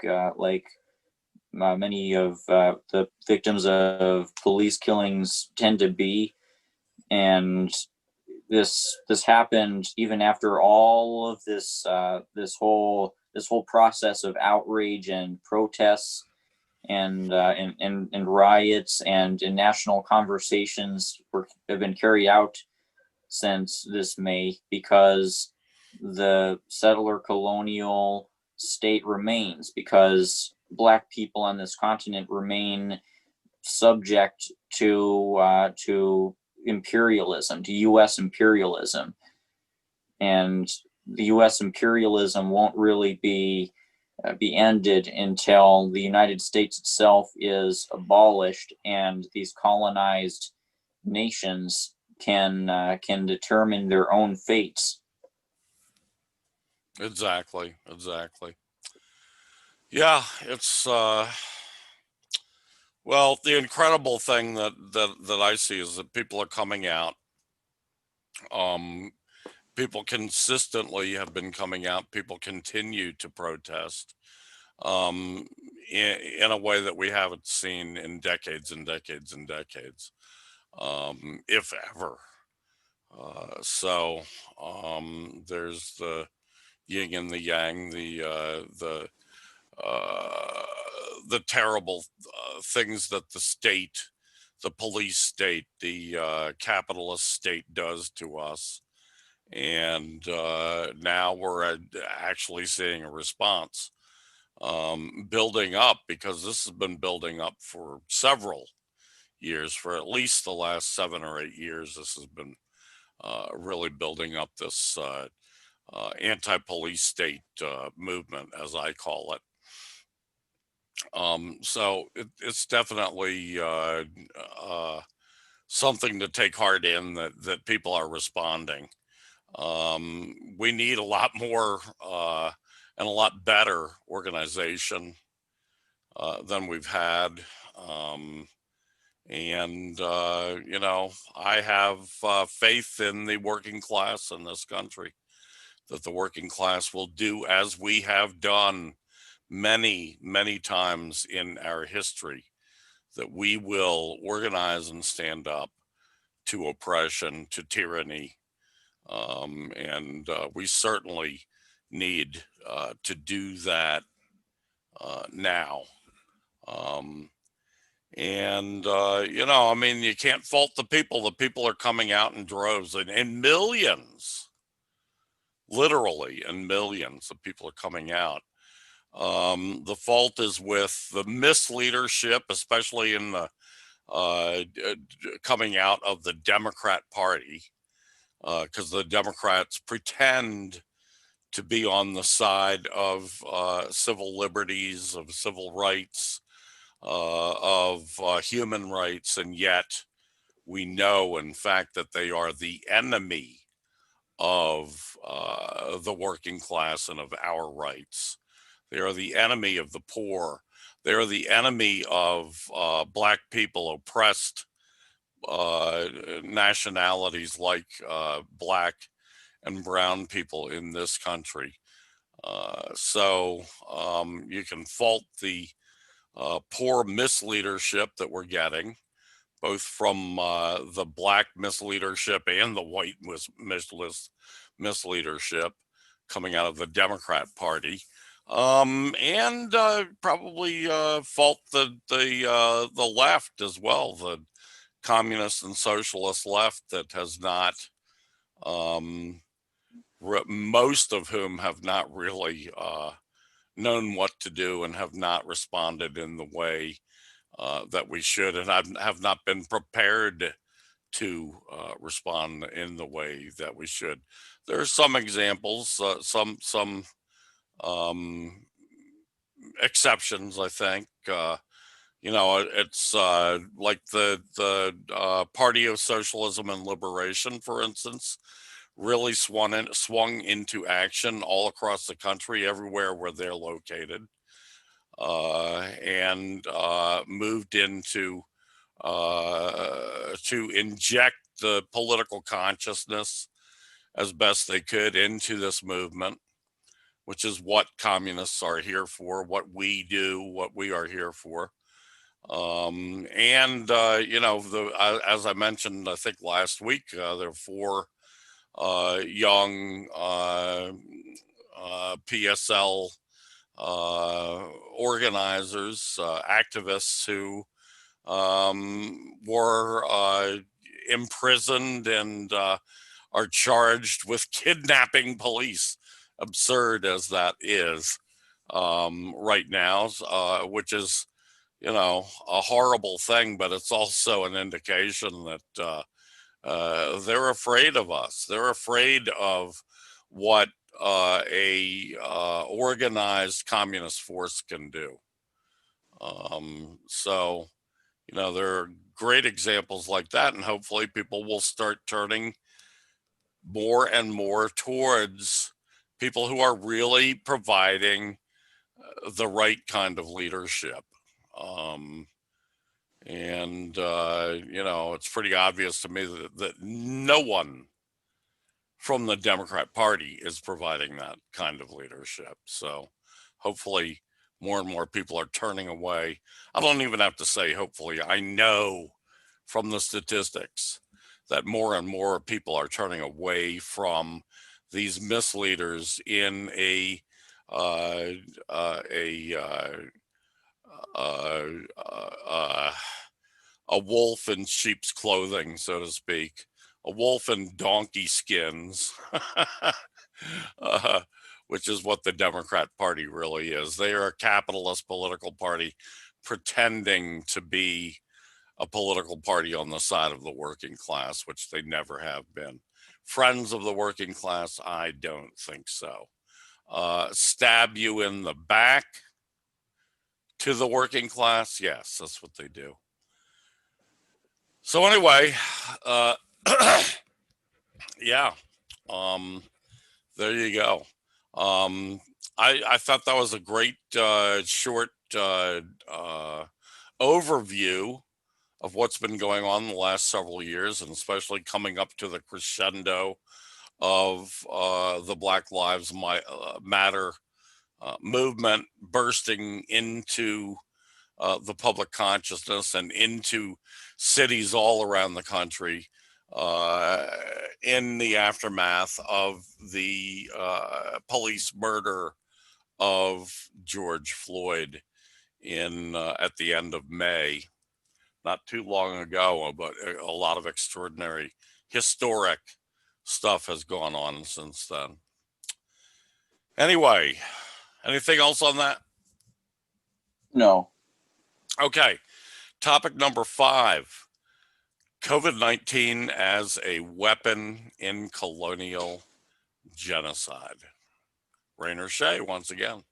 many of the victims of police killings tend to be, and this happened even after all of this whole process of outrage and protests and riots and national conversations have been carried out since this May, because the settler colonial state remains, because Black people on this continent remain subject to imperialism, to U.S. imperialism, and the U.S. imperialism won't really be ended until the United States itself is abolished and these colonized nations can determine their own fates. Exactly. Yeah, it's well, the incredible thing that I see is that people are coming out. People consistently have been coming out. People continue to protest in a way that we haven't seen in decades and decades and decades, if ever. So there's the yin and the yang, the terrible things that the state, the police state, the capitalist state does to us. And now we're actually seeing a response building up, because this has been building up for several years. For at least the last 7 or 8 years, this has been really building up this anti-police state movement, as I call it. So it's definitely something to take heart in, that people are responding. We need a lot more and a lot better organization than we've had. You know, I have faith in the working class in this country, that the working class will do as we have done many, many times in our history, that we will organize and stand up to oppression, to tyranny. We certainly need to do that now. You know, I mean, you can't fault the people. The people are coming out in droves, and in millions, literally in millions of people are coming out. The fault is with the misleadership, especially in the coming out of the Democrat Party, because the Democrats pretend to be on the side of civil liberties, of civil rights, of human rights, and yet we know, in fact, that they are the enemy of the working class and of our rights. They are the enemy of the poor. They are the enemy of Black people, oppressed nationalities like Black and brown people in this country. So you can fault the poor misleadership that we're getting, both from the Black misleadership and the white misleadership coming out of the Democrat Party, and probably fault the left as well, the communist and socialist left that has not, most of whom have not really known what to do and have not responded in the way that we should, and have not been prepared to respond in the way that we should. There are some examples, some exceptions, I think. You know, it's like the Party of Socialism and Liberation, for instance, really swung into action all across the country, everywhere where they're located, and moved into to inject the political consciousness as best they could into this movement, which is what communists are here for, what we do, what we are here for. You know, as I mentioned, I think last week, there were 4 young PSL organizers, activists who were imprisoned and are charged with kidnapping police, absurd as that is right now, which is, you know, a horrible thing, but it's also an indication that they're afraid of us. They're afraid of what a organized communist force can do. So, you know, there are great examples like that, and hopefully people will start turning more and more towards people who are really providing the right kind of leadership. You know, it's pretty obvious to me that no one from the Democrat Party is providing that kind of leadership. So hopefully more and more people are turning away. I don't even have to say hopefully. I know from the statistics that more and more people are turning away from these misleaders in a wolf in sheep's clothing, so to speak, a wolf in donkey skins, which is what the Democrat Party really is. They are a capitalist political party pretending to be a political party on the side of the working class, which they never have been. Friends of the working class, I don't think so. Stab you in the back to the working class, yes, that's what they do. So anyway, yeah, there you go. I thought that was a great short overview of what's been going on in the last several years, and especially coming up to the crescendo of the Black Lives Matter movement bursting into the public consciousness and into cities all around the country in the aftermath of the police murder of George Floyd at the end of May, not too long ago, but a lot of extraordinary, historic stuff has gone on since then. Anyway, anything else on that? No. Okay, topic number 5, COVID-19 as a weapon in colonial genocide. Rainer Shea, once again.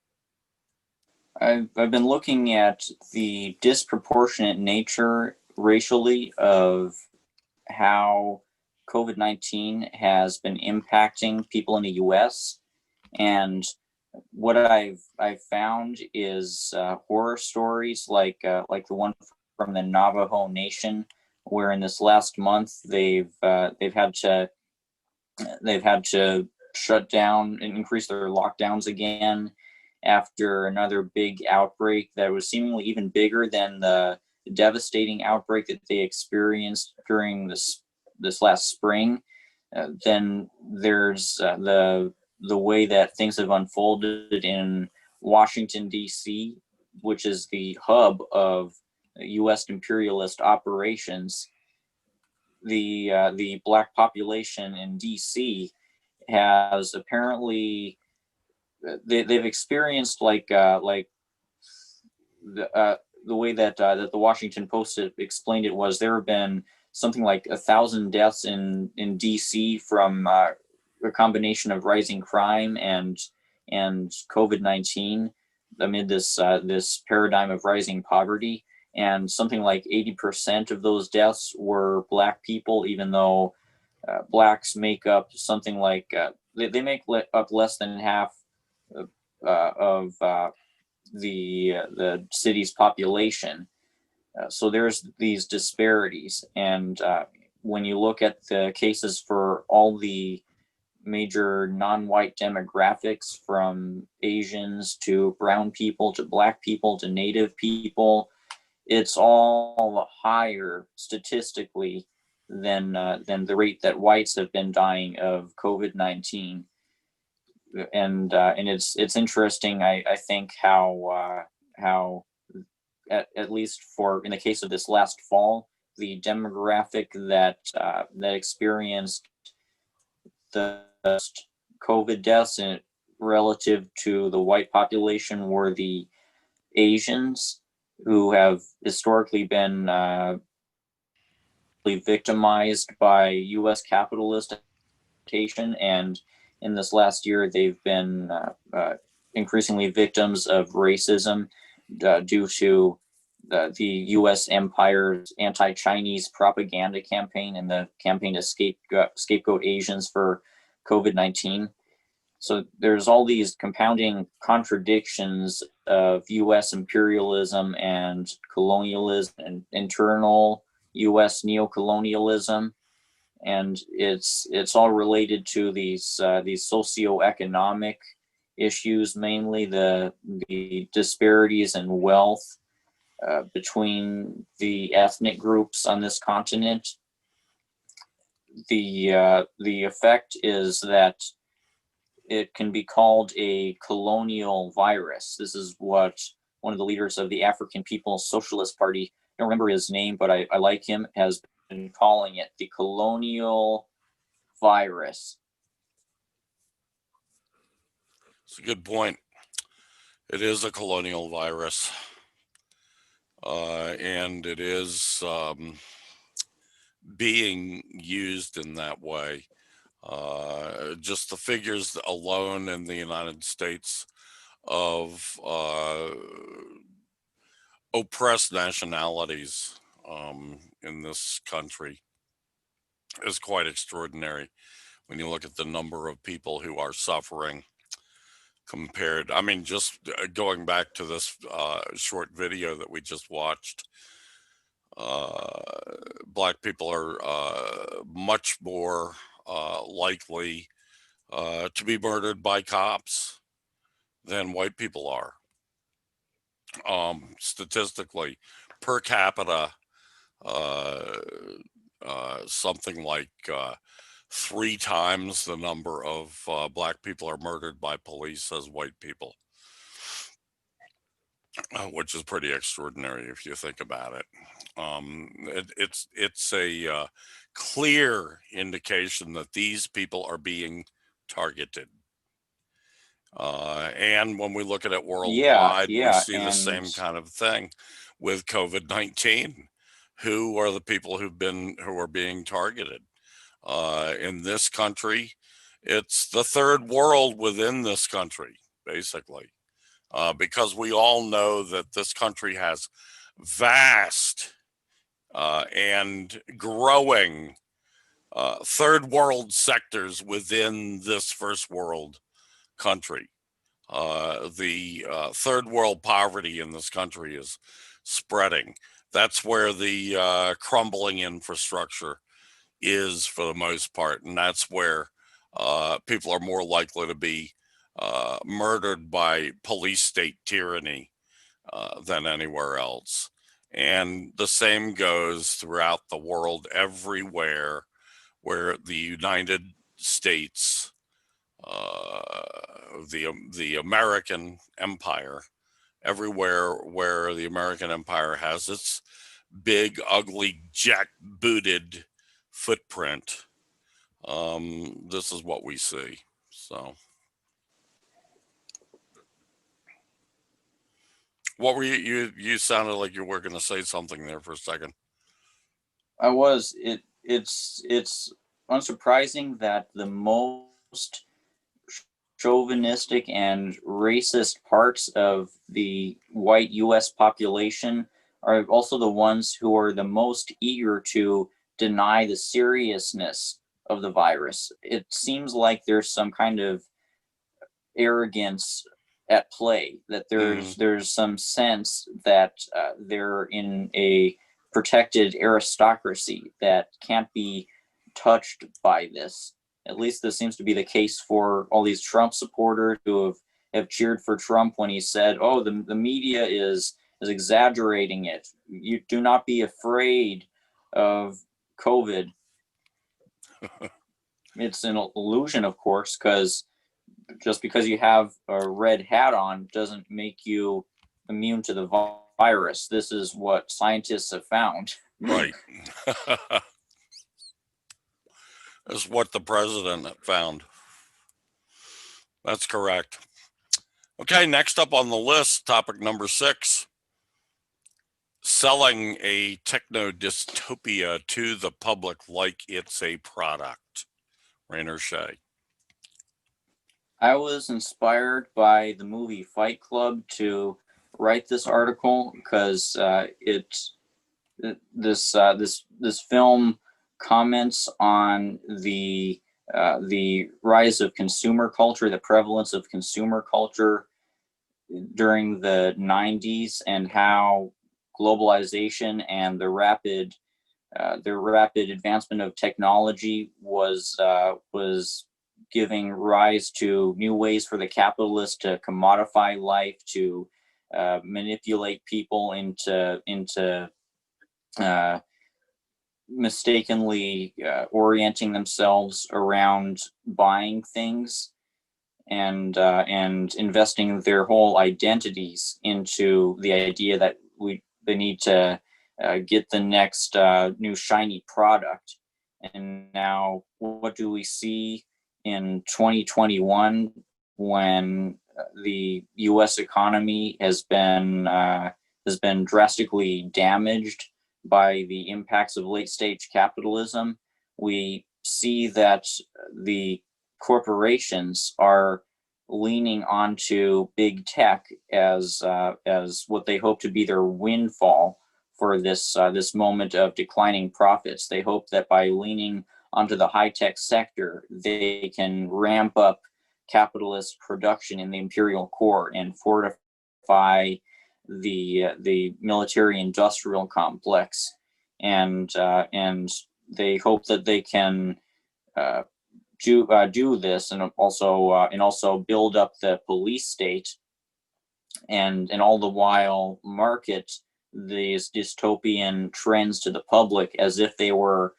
I've been looking at the disproportionate nature racially of how COVID-19 has been impacting people in the U.S. And what I've found is horror stories like the one from the Navajo Nation, where in this last month they've had to shut down and increase their lockdowns again after another big outbreak that was seemingly even bigger than the devastating outbreak that they experienced during this last spring. Then there's the way that things have unfolded in Washington, D.C., which is the hub of U.S. imperialist operations. The Black population in D.C. has apparently they've experienced like the way that the Washington Post explained it was there have been something like 1,000 deaths in D.C. from a combination of rising crime and COVID-19 amid this paradigm of rising poverty, and something like 80% of those deaths were Black people, even though Blacks make up something like they make up less than half of the city's population. So there's these disparities, and when you look at the cases for all the major non-white demographics, from Asians to brown people to Black people to Native people, it's all higher statistically than the rate that whites have been dying of COVID-19. And it's interesting, I think, how at least in the case of this last fall, the demographic that experienced the COVID deaths and relative to the white population were the Asians, who have historically been victimized by U.S. capitalist exploitation, and in this last year they've been increasingly victims of racism due to the U.S. empire's anti-Chinese propaganda campaign and the campaign to scapegoat Asians for COVID-19. So there's all these compounding contradictions of U.S. imperialism and colonialism and internal U.S. neocolonialism, and it's all related to these socioeconomic issues, mainly the disparities in wealth between the ethnic groups on this continent. The effect is that it can be called a colonial virus. This is what one of the leaders of the African People's Socialist Party, I don't remember his name, but I like him, has been calling it the colonial virus. It's a good point. It is a colonial virus. and it is being used in that way. Just the figures alone in the United States of oppressed nationalities in this country is quite extraordinary when you look at the number of people who are suffering compared. I mean, just going back to this short video that we just watched, Black people are much more likely to be murdered by cops than white people are. Statistically, per capita, something like 3 times the number of Black people are murdered by police as white people, which is pretty extraordinary if you think about it. It's a clear indication that these people are being targeted. And when we look at it worldwide, we see the same kind of thing with COVID-19. Who are the people who are being targeted? In this country, it's the third world within this country, basically, because we all know that this country has vast and growing third world sectors within this first world country. The third world poverty in this country is spreading. That's where the crumbling infrastructure is for the most part, and that's where people are more likely to be murdered by police state tyranny than anywhere else. And the same goes throughout the world, everywhere where the United States, the American empire, everywhere where the American empire has its big, ugly, jackbooted footprint, this is what we see. So, what were you sounded like you were going to say something there for a second. I was. It's unsurprising that the most chauvinistic and racist parts of the white US population are also the ones who are the most eager to deny the seriousness of the virus. It seems like there's some kind of arrogance at play, that there's some sense that they're in a protected aristocracy that can't be touched by this. At least this seems to be the case for all these Trump supporters who have cheered for Trump when he said, oh, the media is exaggerating it. You do not be afraid of COVID. It's an illusion, of course, because just because you have a red hat on doesn't make you immune to the virus. This is what scientists have found. Right. Is what the president found. That's correct. Okay, next up on the list, topic number 6. Selling a techno dystopia to the public like it's a product. Rainer Shea. I was inspired by the movie Fight Club to write this article because this film comments on the rise of consumer culture, the prevalence of consumer culture during the 90s, and how globalization and the rapid advancement of technology was giving rise to new ways for the capitalists to commodify life, to manipulate people into mistakenly orienting themselves around buying things and investing their whole identities into the idea that they need to get the next new shiny product. And now what do we see in 2021 when the US economy has been been drastically damaged by the impacts of late stage capitalism. We see that the corporations are leaning onto big tech as what they hope to be their windfall for this moment of declining profits. They hope that by leaning onto the high tech sector, they can ramp up capitalist production in the imperial core and fortify the military industrial complex, and they hope that they can do this, and also build up the police state, and all the while market these dystopian trends to the public as if they were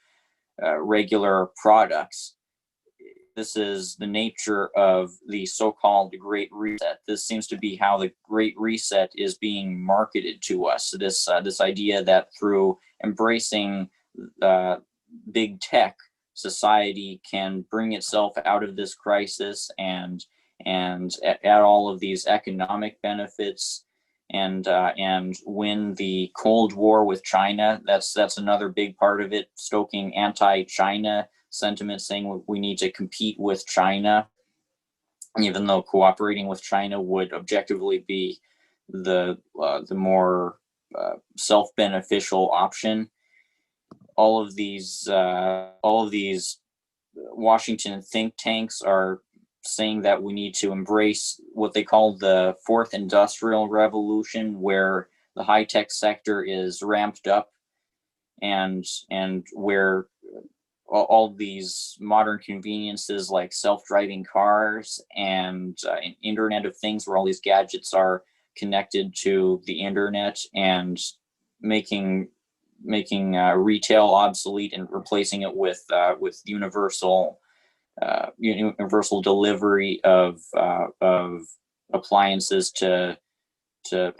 regular products. This is the nature of the so-called Great Reset. This seems to be how the Great Reset is being marketed to us. This idea that through embracing big tech, society can bring itself out of this crisis and add all of these economic benefits and win the Cold War with China. That's another big part of it, stoking anti-China sentiment, saying we need to compete with China, even though cooperating with China would objectively be the more self-beneficial option. All of these Washington think tanks are saying that we need to embrace what they call the fourth industrial revolution, where the high-tech sector is ramped up and where all these modern conveniences like self-driving cars and Internet of Things, where all these gadgets are connected to the internet and making retail obsolete and replacing it with universal delivery of appliances to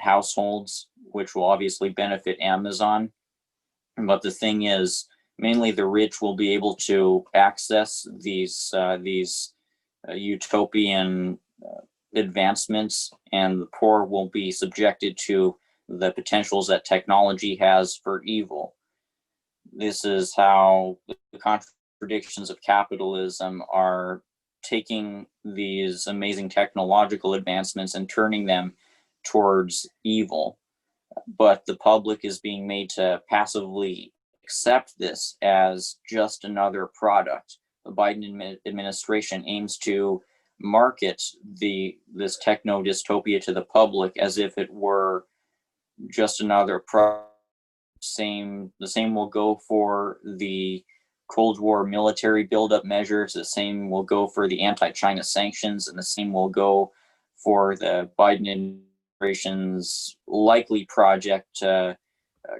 households, which will obviously benefit Amazon. But the thing is, mainly the rich will be able to access these utopian advancements, and the poor will be subjected to the potentials that technology has for evil. This is how the contradictions of capitalism are taking these amazing technological advancements and turning them towards evil. But the public is being made to passively accept this as just another product. The Biden administration aims to market this techno dystopia to the public as if it were just another product. The same will go for the Cold War military buildup measures. The same will go for the anti-China sanctions, and the same will go for the Biden administration's likely project to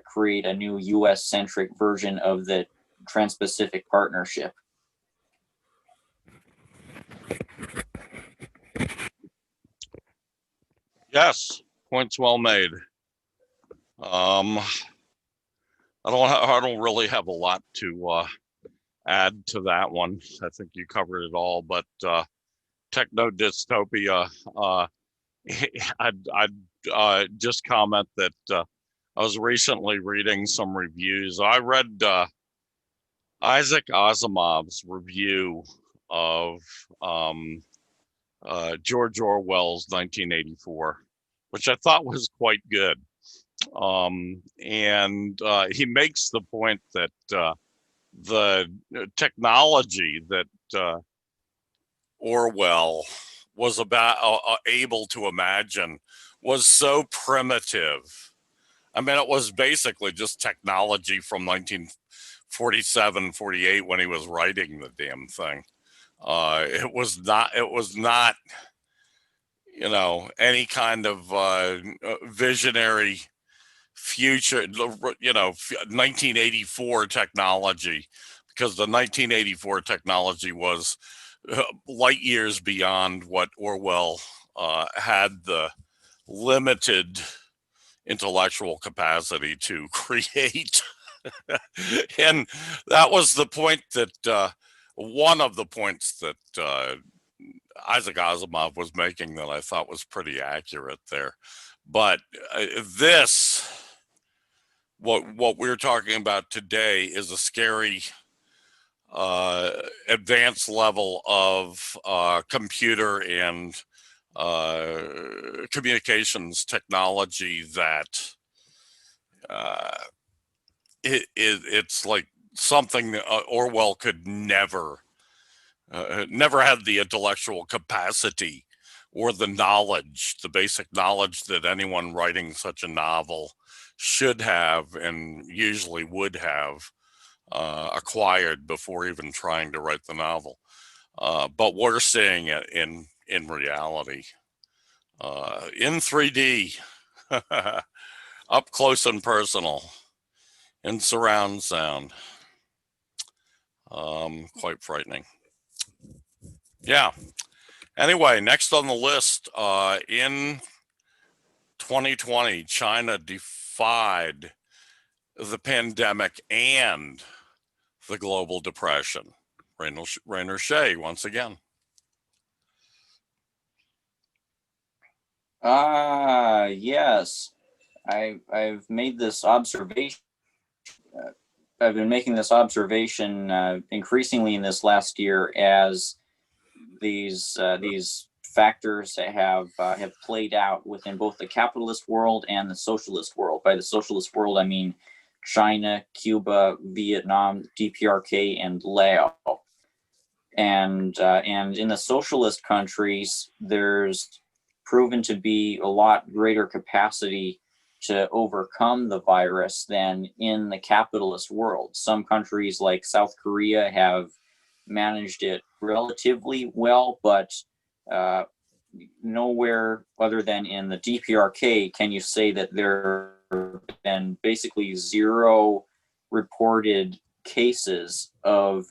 create a new U.S.-centric version of the Trans-Pacific Partnership. Yes, points well made. I don't really have a lot to add to that one. I think you covered it all. But techno dystopia, I'd just comment that I was recently reading some reviews. I read Isaac Asimov's review of George Orwell's 1984, which I thought was quite good. And he makes the point that the technology that Orwell was able to imagine was so primitive. I mean, it was basically just technology from 1947, 48 when he was writing the damn thing. It was not, any kind of visionary future, 1984 technology, because the 1984 technology was light years beyond what Orwell had the limited intellectual capacity to create. And that was the point that one of the points that Isaac Asimov was making that I thought was pretty accurate there. But what we're talking about today is a scary advanced level of computer and communications technology that it's like something that Orwell could never had the intellectual capacity or the knowledge, the basic knowledge that anyone writing such a novel should have and usually would have acquired before even trying to write the novel. But we're seeing it in reality, in 3D, up close and personal, in surround sound. Quite frightening. Yeah. Anyway, next on the list, in 2020, China defied the pandemic and the global depression. Rainer Shea, once again. Yes. I've made this observation. I've been making this observation increasingly in this last year as these factors have played out within both the capitalist world and the socialist world. By the socialist world, I mean China, Cuba, Vietnam, DPRK, and Laos. And in the socialist countries, there's proven to be a lot greater capacity to overcome the virus than in the capitalist world. Some countries like South Korea have managed it relatively well, but nowhere other than in the DPRK can you say that there have been basically zero reported cases of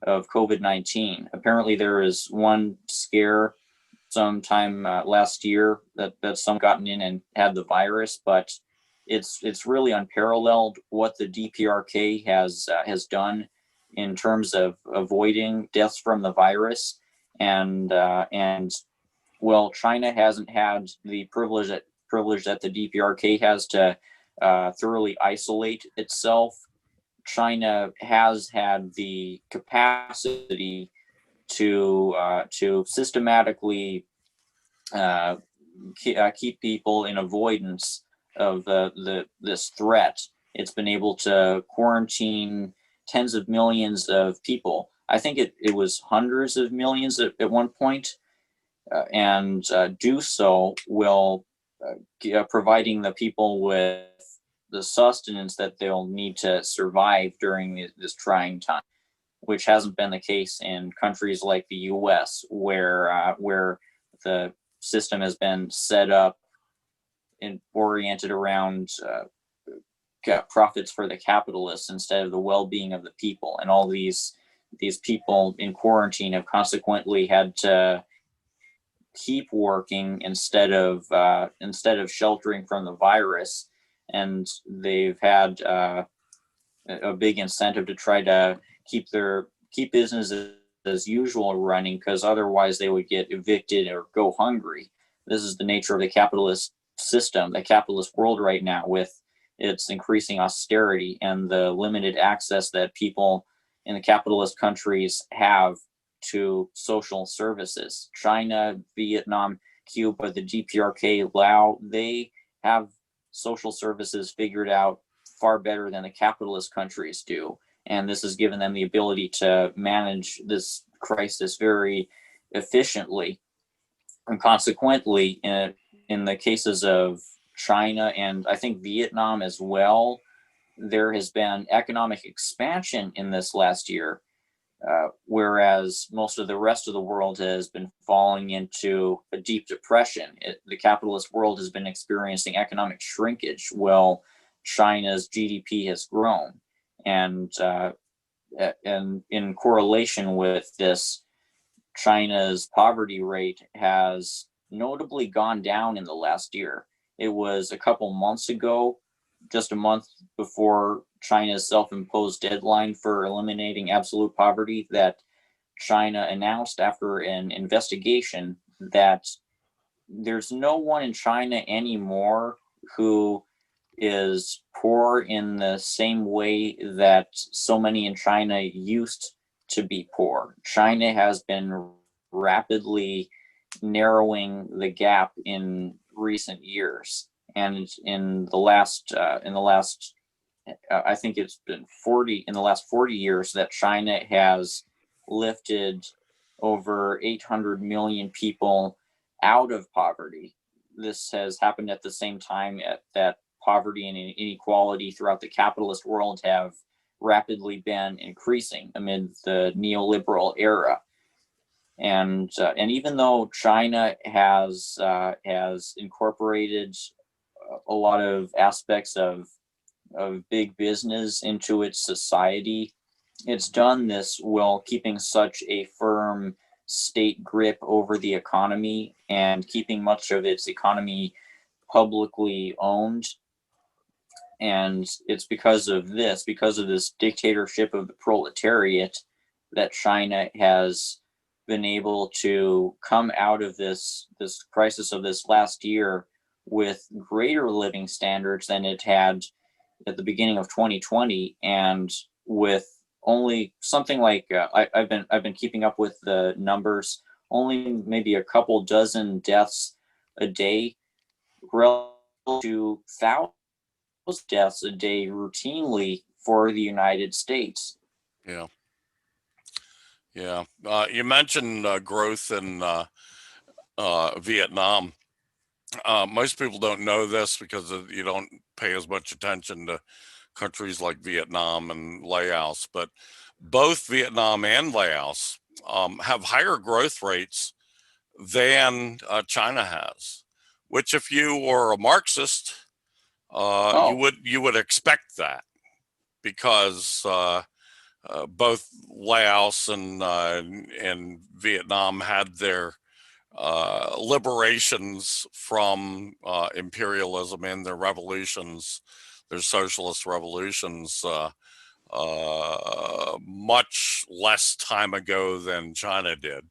COVID-19. Apparently there is one scare sometime last year that some gotten in and had the virus, but it's really unparalleled what the DPRK has done in terms of avoiding deaths from the virus. And well, China hasn't had the privilege that the DPRK has to thoroughly isolate itself. China has had the capacity to systematically keep people in avoidance of this threat. It's been able to quarantine tens of millions of people. I think it was hundreds of millions at one point, and do so while providing the people with the sustenance that they'll need to survive during this trying time, which hasn't been the case in countries like the U.S., where the system has been set up and oriented around profits for the capitalists instead of the well-being of the people. And all these people in quarantine have consequently had to keep working instead of sheltering from the virus, and they've had a big incentive to try to keep business as usual running, because otherwise they would get evicted or go hungry. This is the nature of the capitalist system, the capitalist world right now, with its increasing austerity and the limited access that people in the capitalist countries have to social services. China, Vietnam, Cuba, the DPRK, Laos, they have social services figured out far better than the capitalist countries do. And this has given them the ability to manage this crisis very efficiently. And consequently, in the cases of China and I think Vietnam as well, there has been economic expansion in this last year, whereas most of the rest of the world has been falling into a deep depression. The capitalist world has been experiencing economic shrinkage, while China's GDP has grown. And in correlation with this, China's poverty rate has notably gone down in the last year. It was a couple months ago, just a month before China's self-imposed deadline for eliminating absolute poverty, that China announced after an investigation that there's no one in China anymore who is poor in the same way that so many in China used to be poor. China has been rapidly narrowing the gap in recent years, and in the last I think it's been 40 in the last 40 years that China has lifted over 800 million people out of poverty. This has happened at the same time that poverty and inequality throughout the capitalist world have rapidly been increasing amid the neoliberal era. And even though China has incorporated a lot of aspects of big business into its society, it's done this while keeping such a firm state grip over the economy and keeping much of its economy publicly owned. And it's because of this dictatorship of the proletariat, that China has been able to come out of this crisis of this last year with greater living standards than it had at the beginning of 2020, and with only something like I've been keeping up with the numbers, only maybe a couple dozen deaths a day, relative to thousands of deaths a day routinely for the United States. Yeah. You mentioned growth in Vietnam. Most people don't know this because you don't pay as much attention to countries like Vietnam and Laos, but both Vietnam and Laos have higher growth rates than China has, which if you were a Marxist, you would expect that, because both Laos and Vietnam had their liberations from imperialism in their revolutions, their socialist revolutions, much less time ago than China did.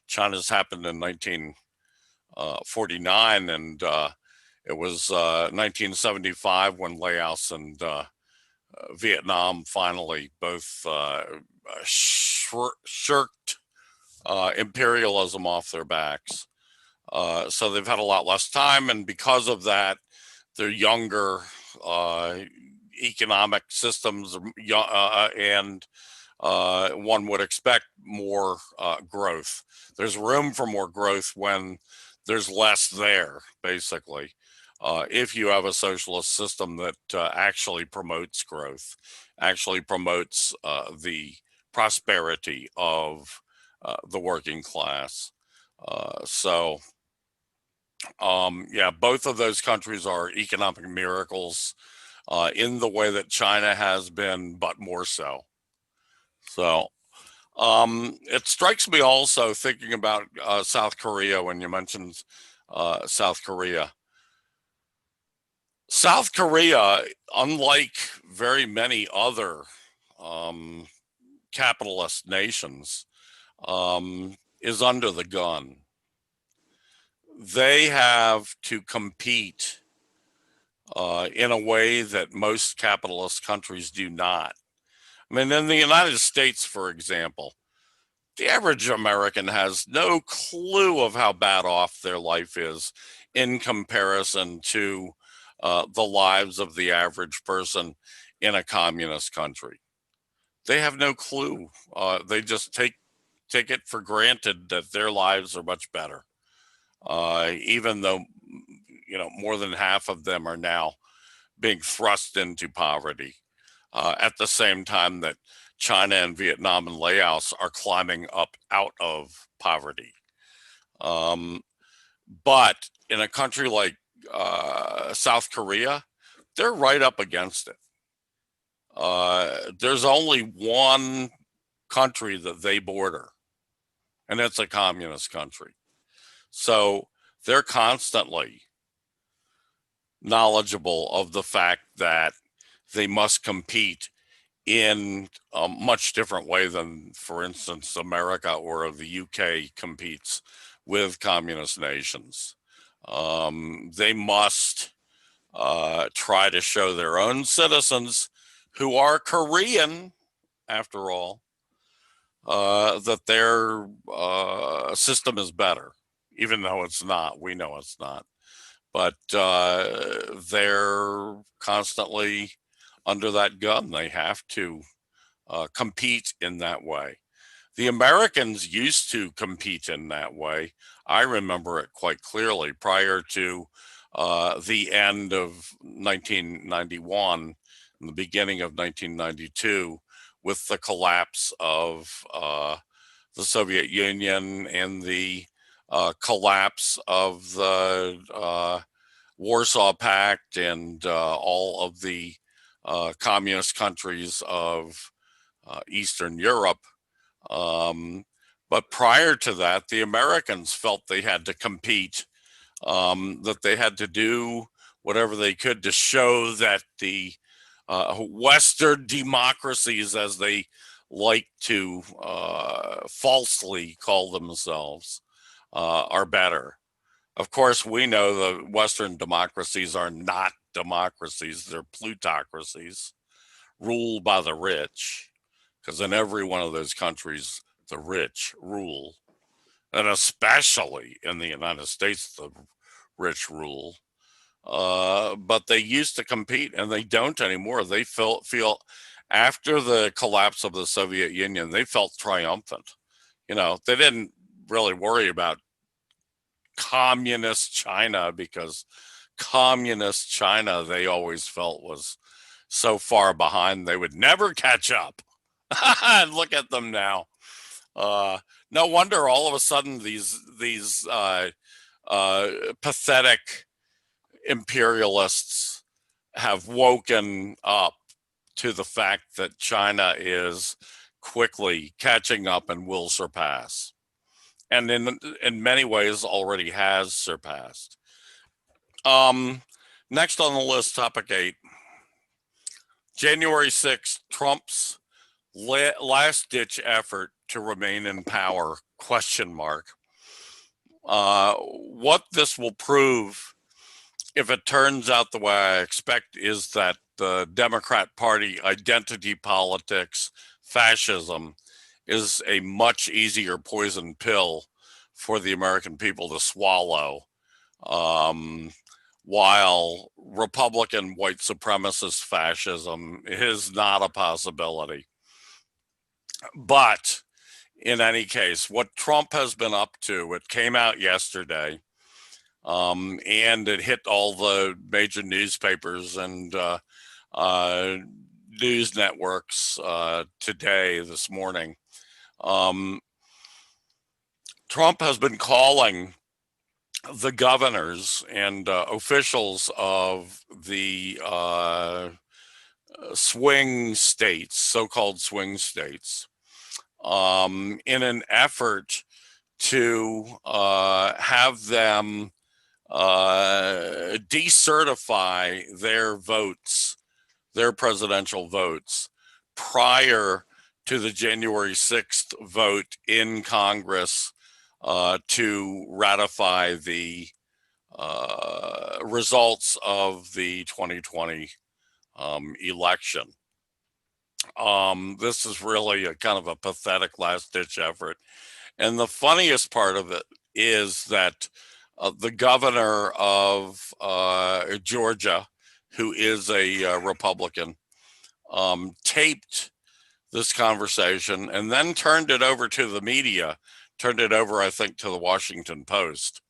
China's happened in 1949, and it was 1975 when Laos and Vietnam finally both shirked imperialism off their backs. So they've had a lot less time, and because of that, they're younger economic systems, and one would expect more growth. There's room for more growth when there's less there, basically. If you have a socialist system that actually promotes growth, actually promotes the prosperity of the working class. Both of those countries are economic miracles in the way that China has been, but more so. So it strikes me also, thinking about South Korea, when you mentioned South Korea. South Korea, unlike very many other capitalist nations, is under the gun. They have to compete in a way that most capitalist countries do not. I mean, in the United States, for example, the average American has no clue of how bad off their life is in comparison to the lives of the average person in a communist country. They have no clue. They just take it for granted that their lives are much better, even though, more than half of them are now being thrust into poverty, at the same time that China and Vietnam and Laos are climbing up out of poverty. But in a country like South Korea, they're right up against it. There's only one country that they border, and it's a communist country. So they're constantly knowledgeable of the fact that they must compete in a much different way than, for instance, America or the UK competes with communist nations. They must try to show their own citizens who are Korean, after all, that their system is better, even though it's not. We know it's not. But they're constantly under that gun. They have to compete in that way. The Americans used to compete in that way. I remember it quite clearly prior to the end of 1991 and the beginning of 1992, with the collapse of the Soviet Union and the collapse of the Warsaw Pact and all of the communist countries of Eastern Europe. But prior to that, the Americans felt they had to compete, that they had to do whatever they could to show that the Western democracies, as they like to falsely call themselves, are better. Of course, we know the Western democracies are not democracies. They're plutocracies ruled by the rich, because in every one of those countries, the rich rule. And especially in the United States, the rich rule. But they used to compete, and they don't anymore. They feel after the collapse of the Soviet Union, they felt triumphant. You know, they didn't really worry about communist China, because communist China, they always felt, was so far behind they would never catch up. And look at them now. No wonder all of a sudden these pathetic imperialists have woken up to the fact that China is quickly catching up and will surpass, and in many ways already has surpassed. Next on the list, topic 8, January 6th, Trump's last-ditch effort to remain in power, question mark. What this will prove, if it turns out the way I expect, is that the Democrat Party identity politics, fascism, is a much easier poison pill for the American people to swallow, while Republican white supremacist fascism is not a possibility. But in any case, what Trump has been up to, it came out yesterday, and it hit all the major newspapers and news networks this morning. Trump has been calling the governors and officials of the swing states, so-called swing states, in an effort to have them decertify their votes, their presidential votes, prior to the January 6th vote in Congress to ratify the results of the 2020 election. This is really a kind of a pathetic last-ditch effort. And the funniest part of it is that the governor of Georgia, who is a Republican, taped this conversation and then turned it over to the media, turned it over, I think, to the Washington Post.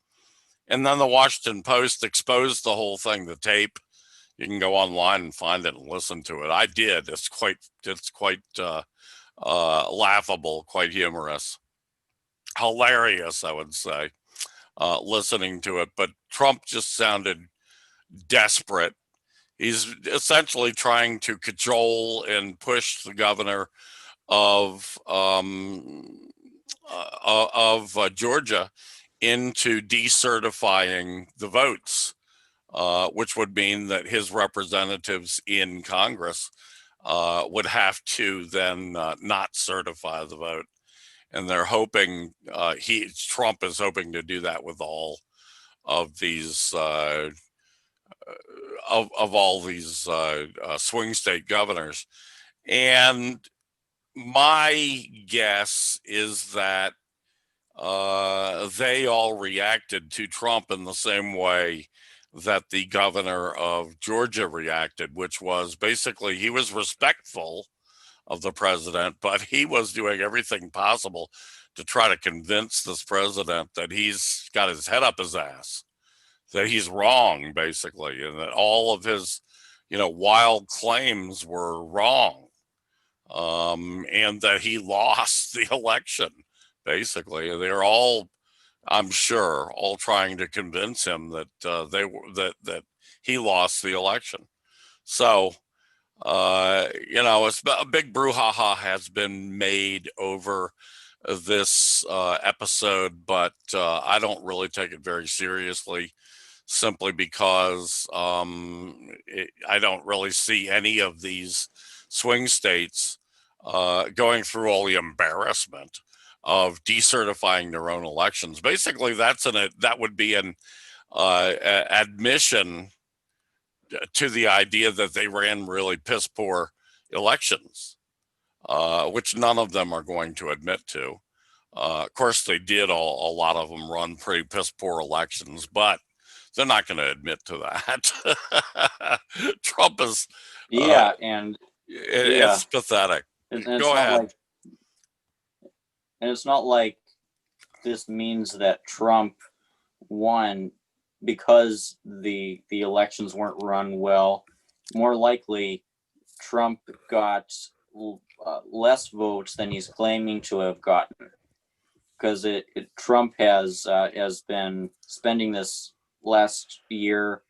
And then the Washington Post exposed the whole thing, the tape. You can go online and find it and listen to it. I did. It's quite laughable, quite humorous, hilarious, I would say, listening to it. But Trump just sounded desperate. He's essentially trying to cajole and push the governor of Georgia into decertifying the votes, which would mean that his representatives in Congress would have to then not certify the vote. And they're hoping, Trump is hoping to do that with all of these of all these swing state governors. And my guess is that they all reacted to Trump in the same way that the governor of Georgia reacted, which was basically he was respectful of the president, but he was doing everything possible to try to convince this president that he's got his head up his ass, that he's wrong, basically, and that all of his, wild claims were wrong, and that he lost the election. Basically, they're all, I'm sure, all trying to convince him that that he lost the election. So, it's a big brouhaha has been made over this episode, but I don't really take it very seriously, simply because I don't really see any of these swing states going through all the embarrassment of decertifying their own elections. Basically, that would be an admission to the idea that they ran really piss poor elections, which none of them are going to admit to. Of course, they did a lot of them run pretty piss poor elections, but they're not going to admit to that. Trump is, it's pathetic. Go ahead. And it's not like this means that Trump won because the elections weren't run well. More likely, Trump got less votes than he's claiming to have gotten, because Trump has been spending this last year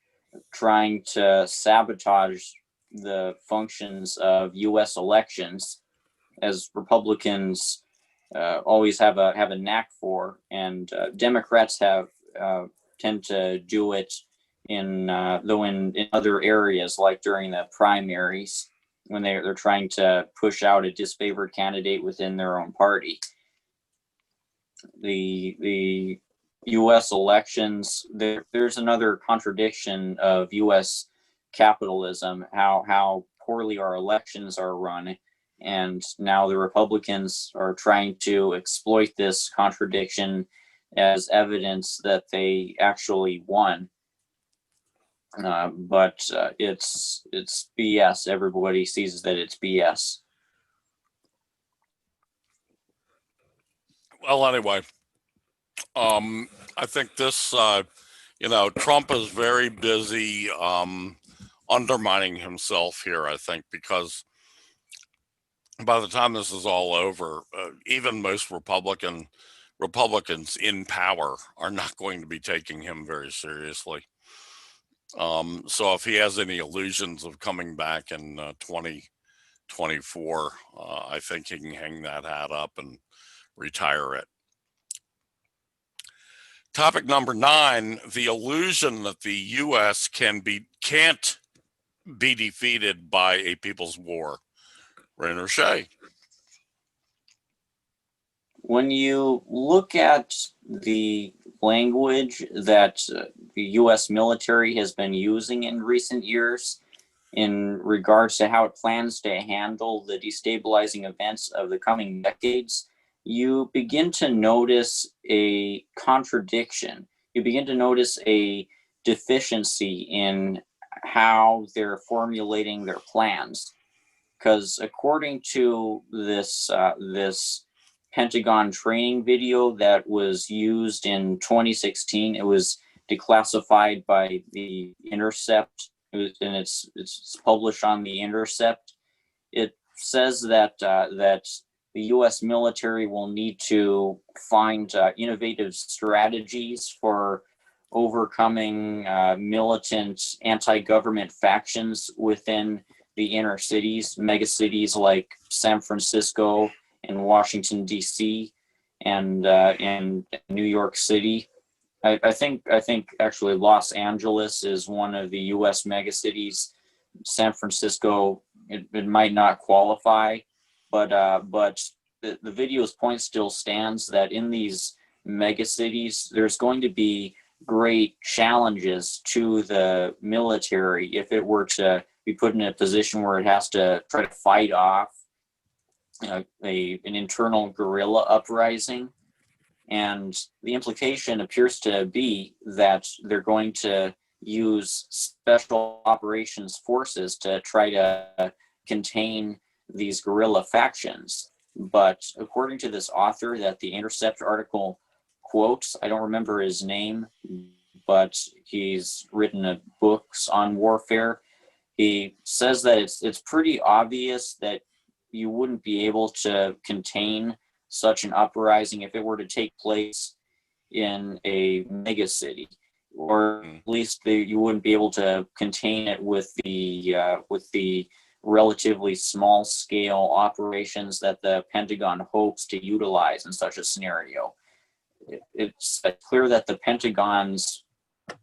trying to sabotage the functions of U.S. elections, as Republicans always have a knack for, and Democrats tend to do it in other areas, like during the primaries, when they're trying to push out a disfavored candidate within their own party. The U.S. elections, there's another contradiction of U.S. capitalism, how poorly our elections are run. And now the Republicans are trying to exploit this contradiction as evidence that they actually won. But it's BS. Everybody sees that it's BS. Well, anyway, I think this, Trump is very busy undermining himself here, I think, because by the time this is all over, even most Republicans in power are not going to be taking him very seriously. So if he has any illusions of coming back in 2024, I think he can hang that hat up and retire it. Topic number 9, the illusion that the U.S. can't be defeated by a people's war. Rainer Shea. When you look at the language that the U.S. military has been using in recent years in regards to how it plans to handle the destabilizing events of the coming decades, you begin to notice a contradiction. You begin to notice a deficiency in how they're formulating their plans. Because according to this Pentagon training video that was used in 2016, it was declassified by the Intercept, and it's published on the Intercept. It says that the U.S. military will need to find innovative strategies for overcoming militant anti-government factions within the inner cities, mega cities like San Francisco and Washington, D.C., and New York City. I think actually Los Angeles is one of the U.S. mega cities. San Francisco, it might not qualify, but the video's point still stands that in these mega cities, there's going to be great challenges to the military if it were to be put in a position where it has to try to fight off an internal guerrilla uprising. And the implication appears to be that they're going to use special operations forces to try to contain these guerrilla factions. But according to this author that the Intercept article quotes, I don't remember his name, but he's written books on warfare. He says that it's pretty obvious that you wouldn't be able to contain such an uprising if it were to take place in a mega city, or at least you wouldn't be able to contain it with the relatively small scale operations that the Pentagon hopes to utilize in such a scenario. It's clear that the Pentagon's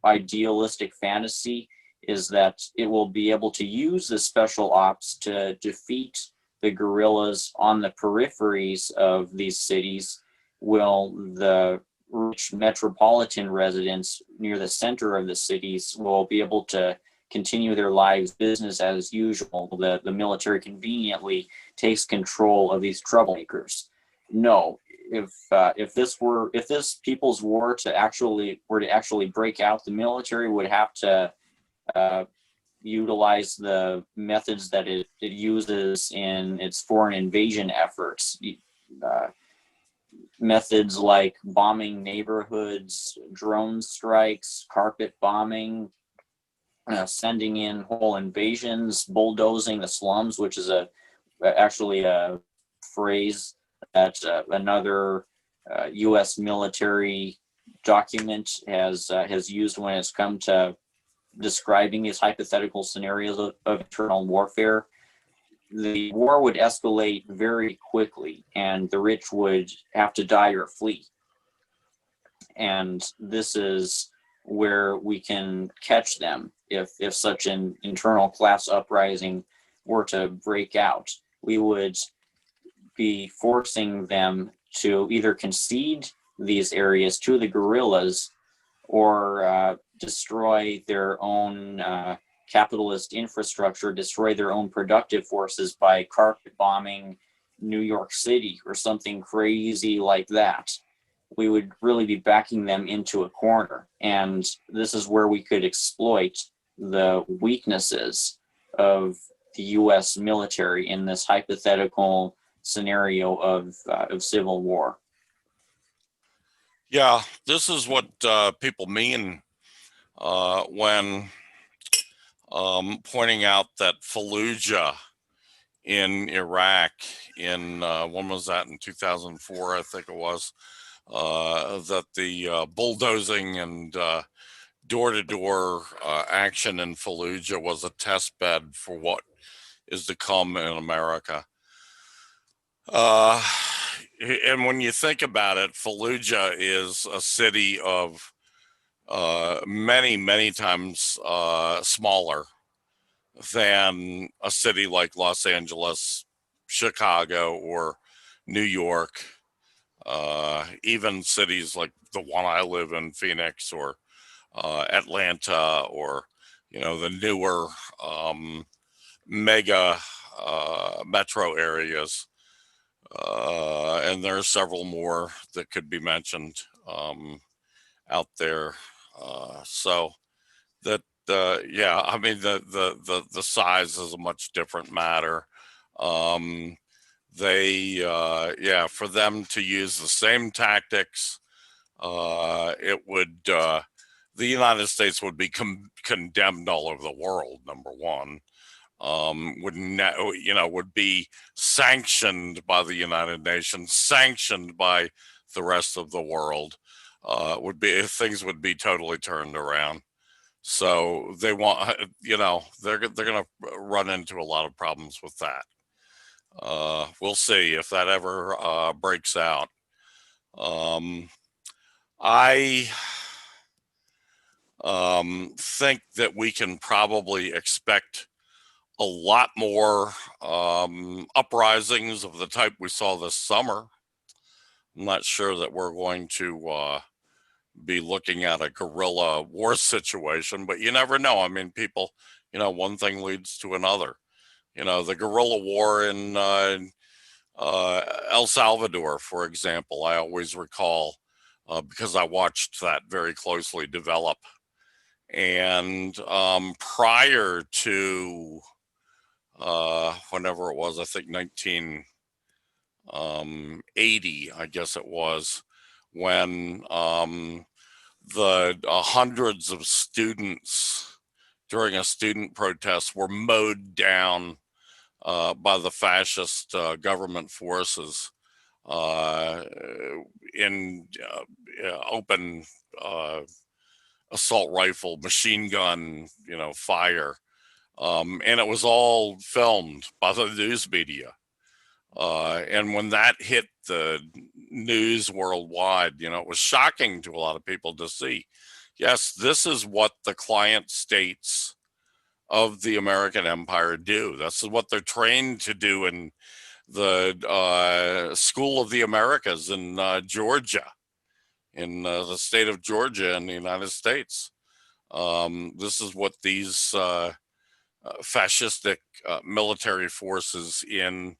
idealistic fantasy is that it will be able to use the special ops to defeat the guerrillas on the peripheries of these cities, while the rich metropolitan residents near the center of the cities will be able to continue their lives business as usual. The military conveniently takes control of these troublemakers. No, if this people's war were to actually break out, the military would have to utilize the methods that it uses in its foreign invasion efforts. Methods like bombing neighborhoods, drone strikes, carpet bombing, sending in whole invasions, bulldozing the slums, which is actually a phrase that another U.S. military document has used when it's come to describing these hypothetical scenarios of internal warfare. The war would escalate very quickly, and the rich would have to die or flee. And this is where we can catch them if such an internal class uprising were to break out. We would be forcing them to either concede these areas to the guerrillas or destroy their own capitalist infrastructure, destroy their own productive forces by carpet bombing New York City or something crazy like that. We would really be backing them into a corner. And this is where we could exploit the weaknesses of the US military in this hypothetical scenario of civil war. Yeah, this is what people mean when pointing out that Fallujah in Iraq in, when was that, in 2004, I think it was, that the bulldozing and door-to-door action in Fallujah was a test bed for what is to come in America. And when you think about it, Fallujah is a city of many, many times smaller than a city like Los Angeles, Chicago, or New York. Even cities like the one I live in, Phoenix, or Atlanta, or the newer mega metro areas. And there are several more that could be mentioned out there. So that yeah, I mean the size is a much different matter. Yeah, for them to use the same tactics, it would the United States would be condemned all over the world, number one. Would be sanctioned by the United Nations, sanctioned by the rest of the world. Things would be totally turned around. So they want, they're going to run into a lot of problems with that. We'll see if that ever breaks out. I think that we can probably expect a lot more uprisings of the type we saw this summer. I'm not sure that we're going to be looking at a guerrilla war situation, but you never know. I mean, people, one thing leads to another. The guerrilla war in El Salvador, for example, I always recall because I watched that very closely develop. And prior to whenever it was, I think 1980, I guess it was, when the hundreds of students during a student protest were mowed down by the fascist government forces in open assault rifle, machine gun, fire. And it was all filmed by the news media. And when that hit the news worldwide, it was shocking to a lot of people to see. Yes, this is what the client states of the American empire do. This is what they're trained to do in the School of the Americas in Georgia, in the state of Georgia in the United States. This is what these fascistic military forces in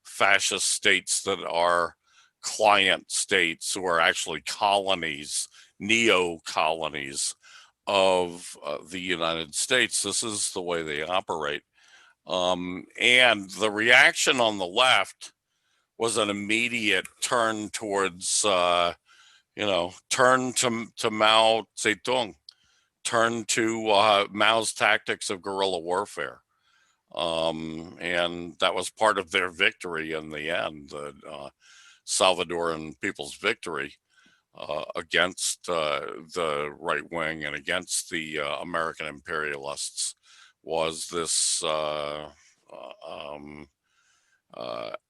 fascist states that are client states, who are actually colonies, neo-colonies of the United States. This is the way they operate. And the reaction on the left was an immediate turn towards, turn to Mao Zedong, turn to Mao's tactics of guerrilla warfare. And that was part of their victory in the end, the Salvadoran people's victory against the right wing and against the American imperialists, was this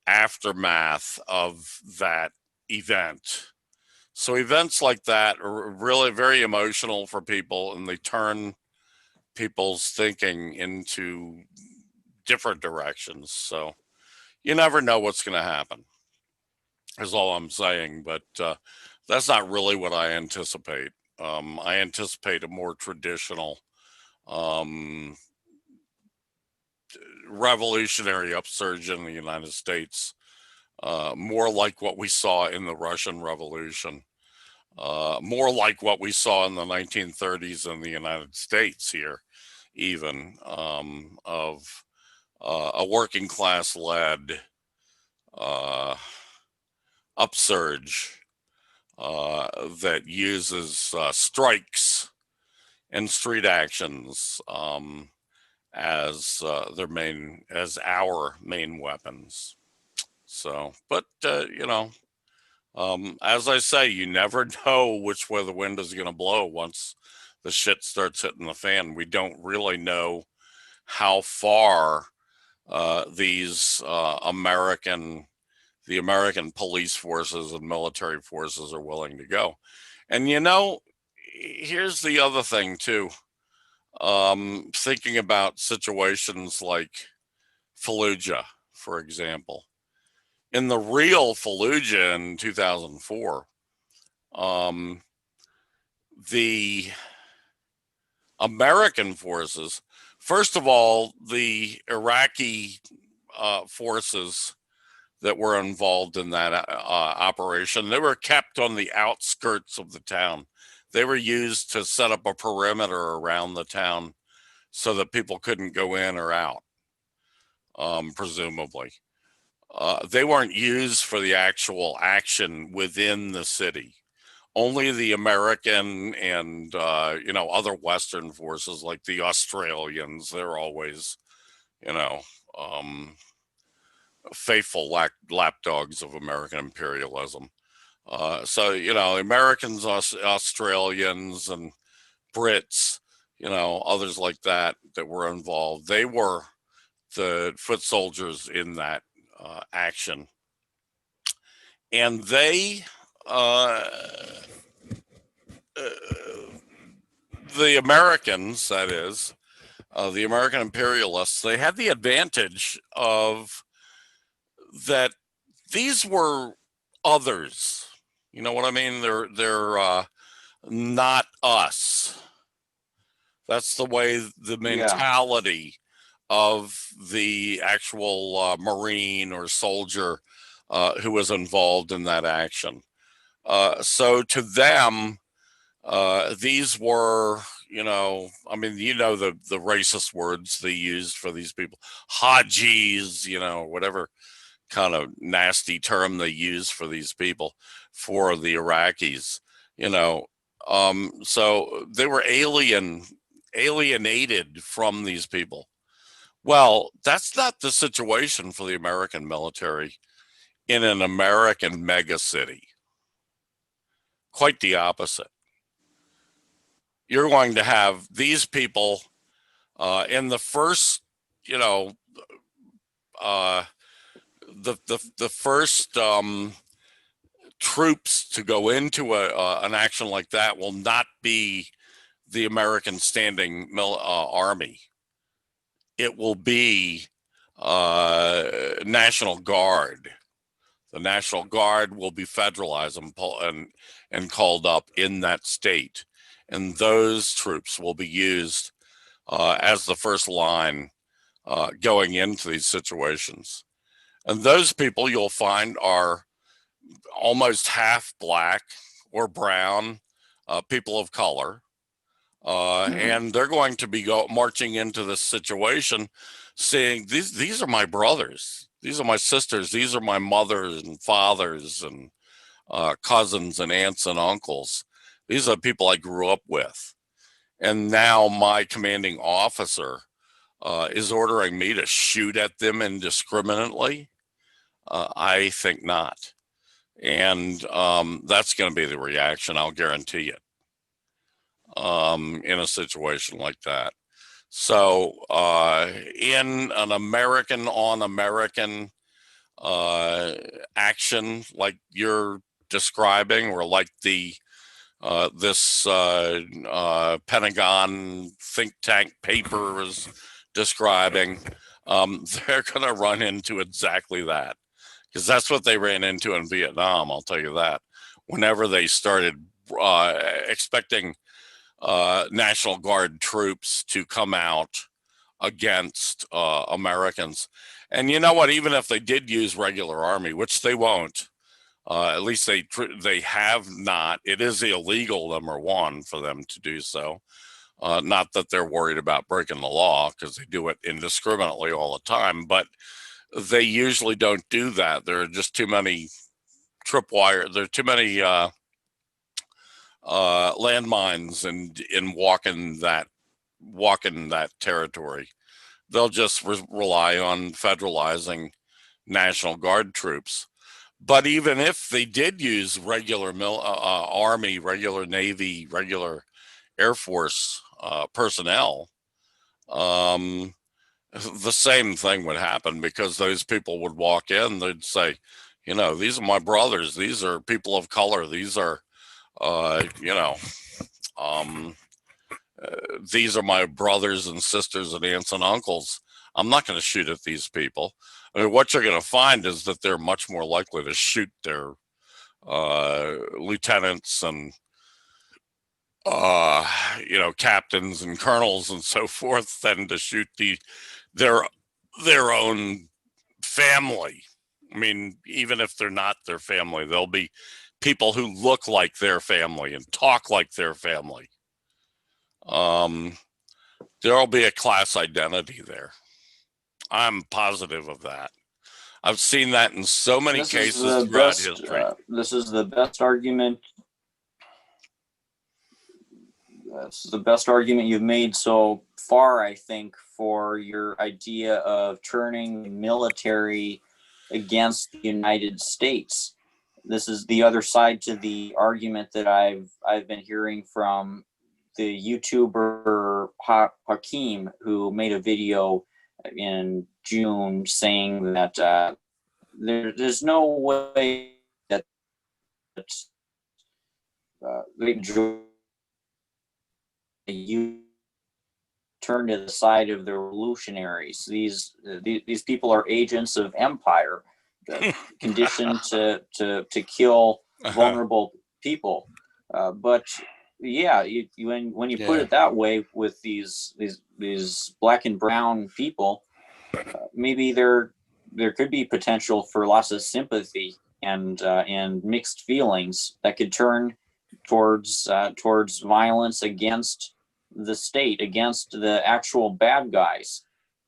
aftermath of that event. So events like that are really very emotional for people, and they turn people's thinking into different directions. So you never know what's going to happen, is all I'm saying. But that's not really what I anticipate. I anticipate a more traditional revolutionary upsurge in the United States, more like what we saw in the Russian Revolution, more like what we saw in the 1930s in the United States here, even, of a working class led upsurge that uses strikes and street actions as our main weapons. So, but as I say, you never know which way the wind is going to blow once the shit starts hitting the fan. We don't really know how far these American police forces and military forces are willing to go. And here's the other thing too. Thinking about situations like Fallujah, for example. In the real Fallujah in 2004, the American forces, first of all, the Iraqi forces that were involved in that operation, they were kept on the outskirts of the town. They were used to set up a perimeter around the town so that people couldn't go in or out, presumably. They weren't used for the actual action within the city. Only the American and, other Western forces like the Australians, they're always, faithful lapdogs of American imperialism. So, Americans, Australians, and Brits, others like that were involved. They were the foot soldiers in that action. And they, the Americans, that is, the American imperialists, they had the advantage of that these were others. You know what I mean? They're not us. That's the way the mentality of the actual Marine or soldier who was involved in that action. So to them, these were, I mean, the racist words they used for these people, Hajis, whatever kind of nasty term they use for these people, for the Iraqis, so they were alienated from these people. Well, that's not the situation for the American military in an American megacity. Quite the opposite. You're going to have these people in the first, the first troops to go into an action like that will not be the American standing army. It will be National Guard. The National Guard will be federalized and called up in that state. And those troops will be used as the first line going into these situations. And those people you'll find are almost half black or brown, people of color. And they're going to be marching into this situation saying, these are my brothers. These are my sisters. These are my mothers and fathers and cousins and aunts and uncles. These are people I grew up with. And now my commanding officer is ordering me to shoot at them indiscriminately. I think not. And that's going to be the reaction, I'll guarantee it, in a situation like that. So in an American on American action like you're describing, or like the this Pentagon think tank paper is describing, they're going to run into exactly that, because that's what they ran into in Vietnam. I'll tell you that. Whenever they started expecting National Guard troops to come out against Americans. And you know what, even if they did use regular army, which they won't, at least they have not, it is illegal, number one, for them to do so. Not that they're worried about breaking the law, because they do it indiscriminately all the time, but they usually don't do that. There are just too many tripwire, there are too many landmines in walking that territory. They'll just rely on federalizing National Guard troops. But even if they did use regular Army, regular Navy, regular Air Force personnel, the same thing would happen, because those people would walk in, they'd say, these are my brothers, these are people of color, these are these are my brothers and sisters and aunts and uncles. I'm not going to shoot at these people. I mean, what you're going to find is that they're much more likely to shoot their lieutenants and captains and colonels and so forth than to shoot their own family. I mean, even if they're not their family, they'll be people who look like their family and talk like their family. There'll be a class identity there. I'm positive of that. I've seen that in so many cases throughout history. This is the best argument. That's the best argument you've made so far, I think, for your idea of turning military against the United States. This is the other side to the argument that I've been hearing from the YouTuber Hakeem, who made a video in June saying that there's no way that you turn to the side of the revolutionaries. These people are agents of empire, conditioned to kill vulnerable people. But yeah, when you put it that way, with these black and brown people, maybe there could be potential for lots of sympathy and mixed feelings that could turn towards violence against the state, against the actual bad guys.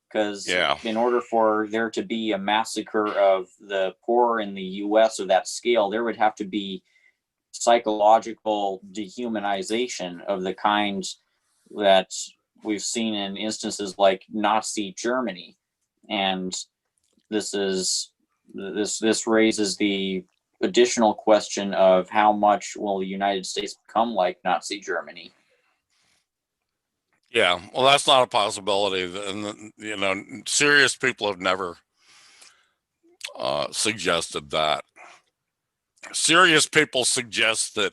Because in order for there to be a massacre of the poor in the U.S. of that scale, there would have to be psychological dehumanization of the kind that we've seen in instances like Nazi Germany. And this raises the additional question of how much will the United States become like Nazi Germany? Yeah, well, that's not a possibility. And, you know, serious people have never suggested that. Serious people suggest that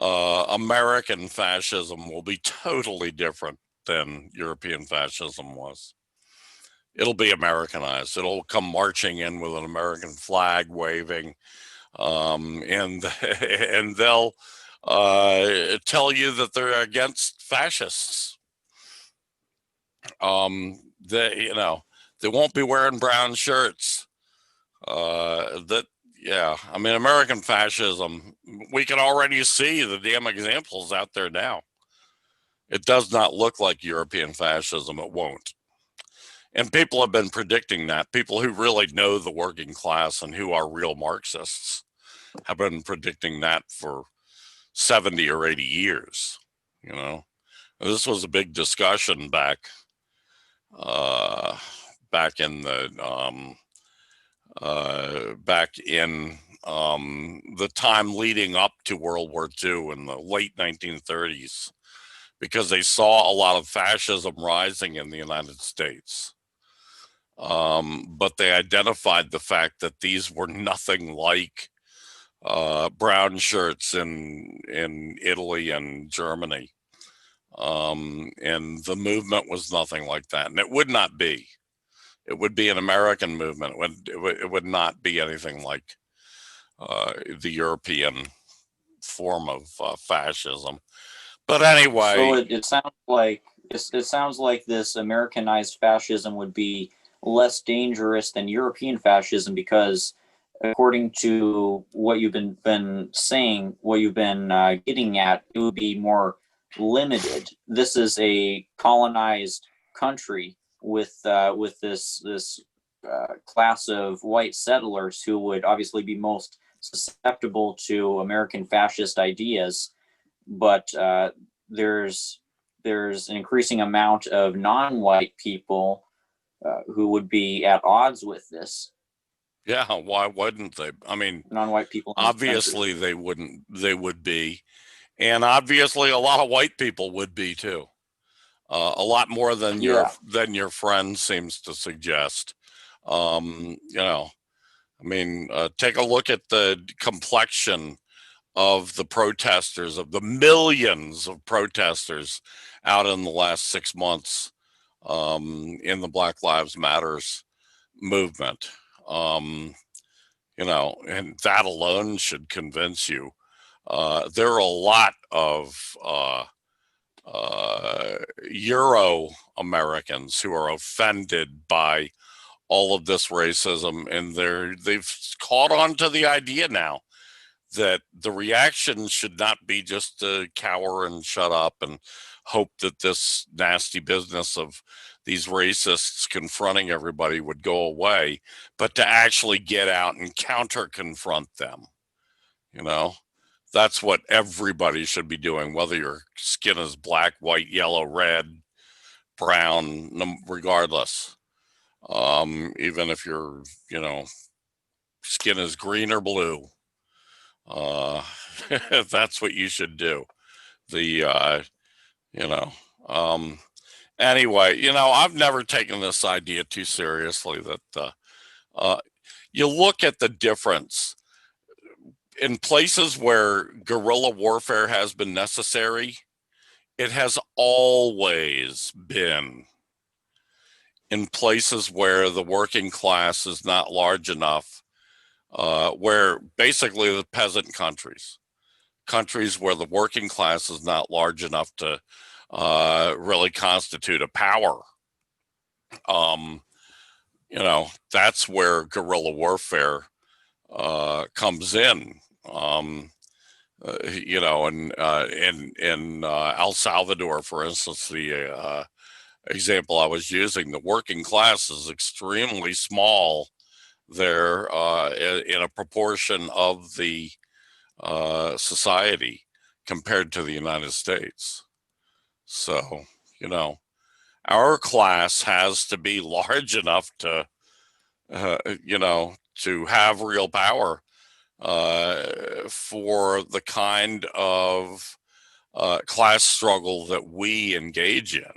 American fascism will be totally different than European fascism was. It'll be Americanized. It'll come marching in with an American flag waving, and they'll tell you that they're against fascists. They won't be wearing brown shirts. I mean, American fascism, we can already see the damn examples out there now. It does not look like European fascism. It won't. And people have been predicting that. People who really know the working class and who are real Marxists have been predicting that for 70 or 80 years. You know, this was a big discussion back in the time leading up to World War II in the late 1930s, because they saw a lot of fascism rising in the United States. But they identified the fact that these were nothing like brown shirts in Italy and Germany. And the movement was nothing like that. And it would not be. It would be an American movement. It would not be anything like the European form of fascism. But anyway, so it sounds like this Americanized fascism would be less dangerous than European fascism, because according to what you've been saying, what you've been getting at, it would be more limited. This is a colonized country with this class of white settlers who would obviously be most susceptible to American fascist ideas, but there's an increasing amount of non-white people who would be at odds with this. Yeah, why wouldn't they? I mean, non-white people. Obviously, they wouldn't. They would be, and obviously, a lot of white people would be too. A lot more than your friend seems to suggest. You know, I mean, take a look at the complexion of the protesters, of the millions of protesters out in the last 6 months in the Black Lives Matters movement. You know, and that alone should convince you. There are a lot of Euro Americans who are offended by all of this racism, and they've caught on to the idea now that the reaction should not be just to cower and shut up and hope that this nasty business of these racists confronting everybody would go away, but to actually get out and counter confront them. You know, that's what everybody should be doing, whether your skin is black, white, yellow, red, brown, regardless. Even if your, you know, skin is green or blue, that's what you should do. Anyway, you know, I've never taken this idea too seriously that you look at the difference in places where guerrilla warfare has been necessary. It has always been in places where the working class is not large enough, where basically the peasant countries, countries where the working class is not large enough to really constitute a power. You know, that's where guerrilla warfare comes in. You know, and in El Salvador, for instance, the example I was using, the working class is extremely small there in a proportion of the society compared to the United States. So, you know, our class has to be large enough to, you know, to have real power for the kind of class struggle that we engage in.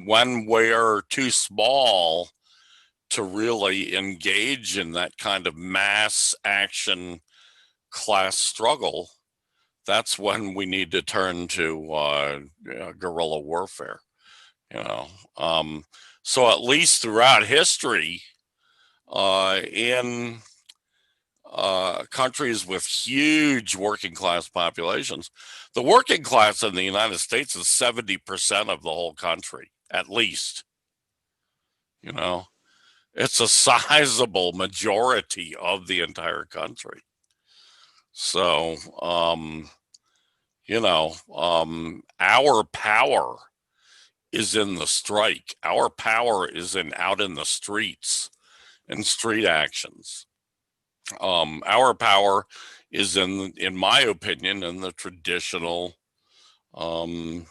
When we're too small to really engage in that kind of mass action class struggle, that's when we need to turn to guerrilla warfare. You know, so at least throughout history, in countries with huge working class populations, the working class in the United States is 70% of the whole country, at least. You know, it's a sizable majority of the entire country. So, you know, our power is in the strike. Our power is out in the streets and street actions. Our power is in my opinion, in the traditional, in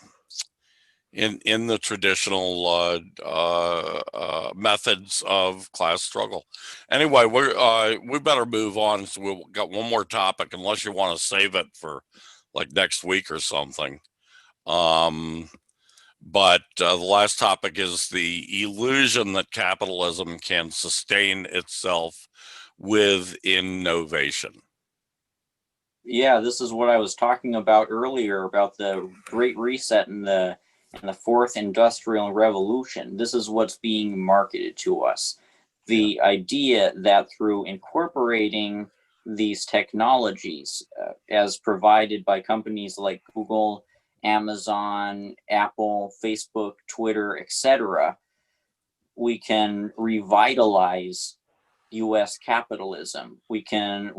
the traditional methods of class struggle. Anyway, we better move on. So we've got one more topic, unless you want to save it for like next week or something. But the last topic is the illusion that capitalism can sustain itself with innovation. Yeah, this is what I was talking about earlier about the Great Reset and the Fourth Industrial Revolution. This is what's being marketed to us. The idea that through incorporating these technologies as provided by companies like Google, Amazon, Apple, Facebook, Twitter, etc., we can revitalize U.S. capitalism. We can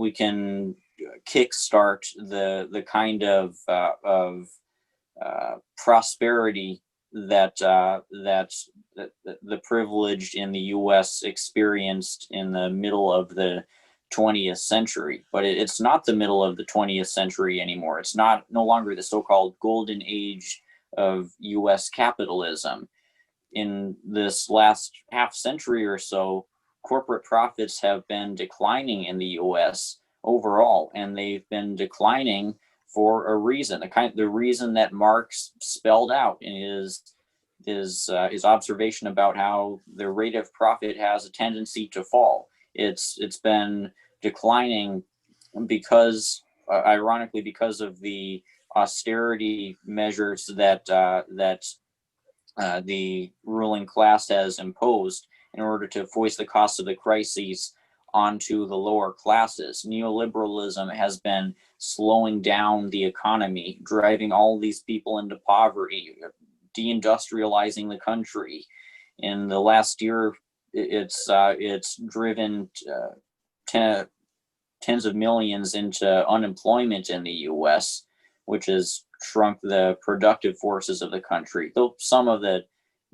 kickstart the kind of prosperity that the privileged in the U.S. experienced in the middle of the 20th century. But it's not the middle of the 20th century anymore. It's no longer the so-called golden age of U.S. capitalism. In this last half century or so, corporate profits have been declining in the U.S. overall, and they've been declining for a reason. The reason that Marx spelled out in his observation about how the rate of profit has a tendency to fall. It's been declining because, ironically, because of the austerity measures that the ruling class has imposed in order to voice the cost of the crises onto the lower classes. Neoliberalism has been slowing down the economy, driving all these people into poverty, deindustrializing the country. In the last year, it's driven tens of millions into unemployment in the U.S., which has shrunk the productive forces of the country. Though some of the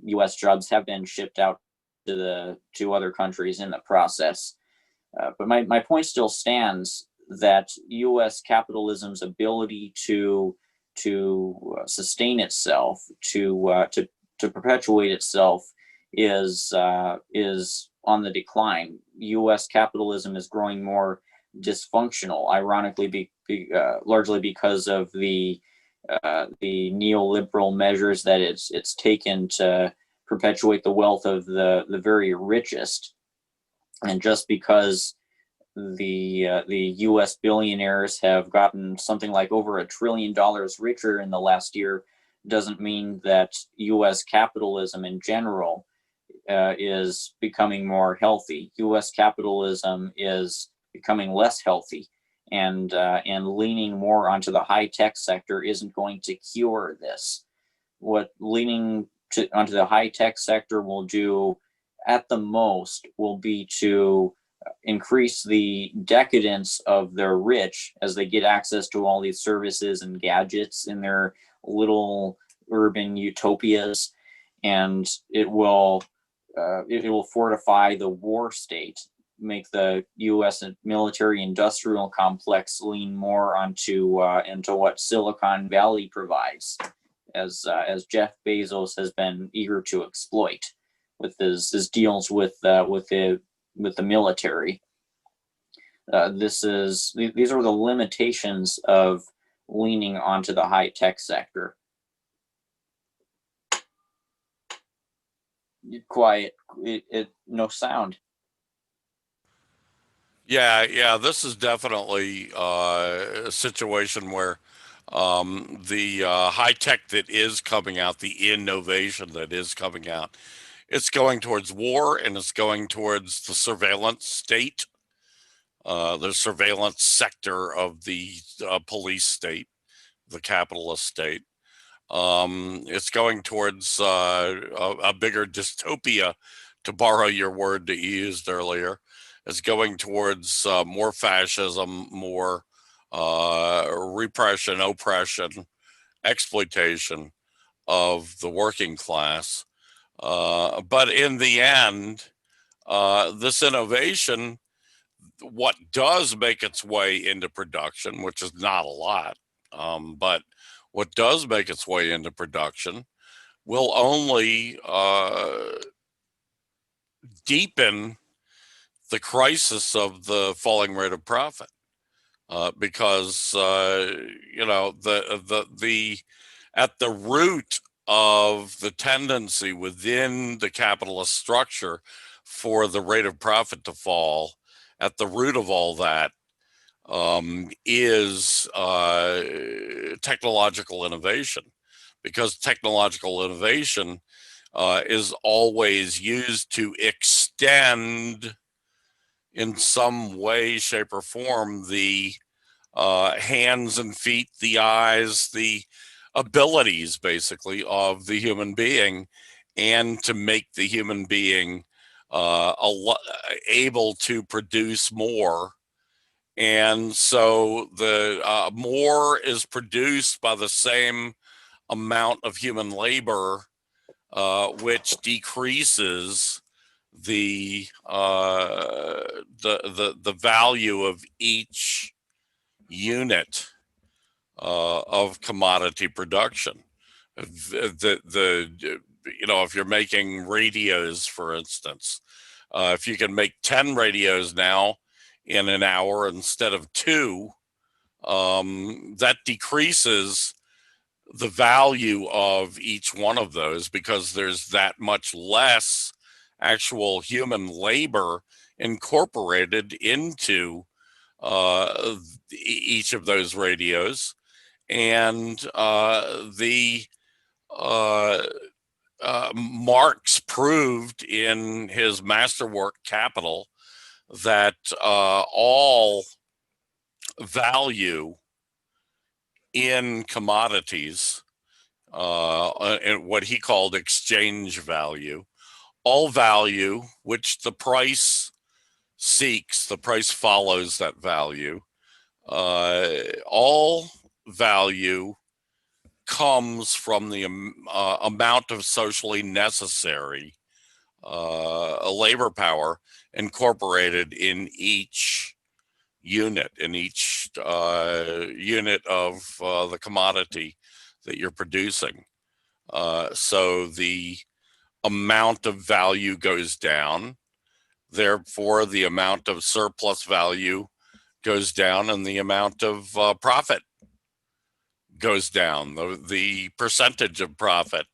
U.S. jobs have been shipped out to other countries in the process. But my point still stands that U.S. capitalism's ability to sustain itself, to perpetuate itself, is on the decline. U.S. capitalism is growing more dysfunctional, ironically, largely because of the neoliberal measures that it's taken to perpetuate the wealth of the very richest. And just because the U.S. billionaires have gotten something like over $1 trillion richer in the last year doesn't mean that U.S. capitalism in general is becoming more healthy. U.S. capitalism is becoming less healthy. and leaning more onto the high tech sector isn't going to cure this. What leaning onto the high tech sector will do at the most will be to increase the decadence of the rich as they get access to all these services and gadgets in their little urban utopias, and it will fortify the war state, make the U.S. military industrial complex lean more onto into what Silicon Valley provides, as Jeff Bezos has been eager to exploit with his deals with the military. These are the limitations of leaning onto the high tech sector. Quiet. No sound. Yeah. This is definitely a situation where the high tech that is coming out, the innovation that is coming out, it's going towards war, and it's going towards the surveillance state, the surveillance sector of the police state, the capitalist state. It's going towards a bigger dystopia, to borrow your word that you used earlier. It's going towards more fascism, more repression, oppression, exploitation of the working class. But in the end, this innovation, what does make its way into production, which is not a lot, but what does make its way into production will only deepen the crisis of the falling rate of profit, because the at the root of the tendency within the capitalist structure for the rate of profit to fall, at the root of all that is technological innovation, because technological innovation is always used to extend in some way, shape, or form the hands and feet, the eyes, the abilities basically of the human being, and to make the human being able to produce more. And so the more is produced by the same amount of human labor, which decreases the value of each unit of commodity production. If you're making radios, for instance, if you can make 10 radios now in an hour instead of 2, that decreases the value of each one of those, because there's that much less actual human labor incorporated into each of those radios. And Marx proved in his masterwork Capital that all value in commodities, and what he called exchange value, all value which the price seeks, the price follows that value, all value comes from the amount of socially necessary labor power incorporated in each unit, in each unit of the commodity that you're producing. So the amount of value goes down, therefore the amount of surplus value goes down, and the amount of profit goes down. The percentage of profit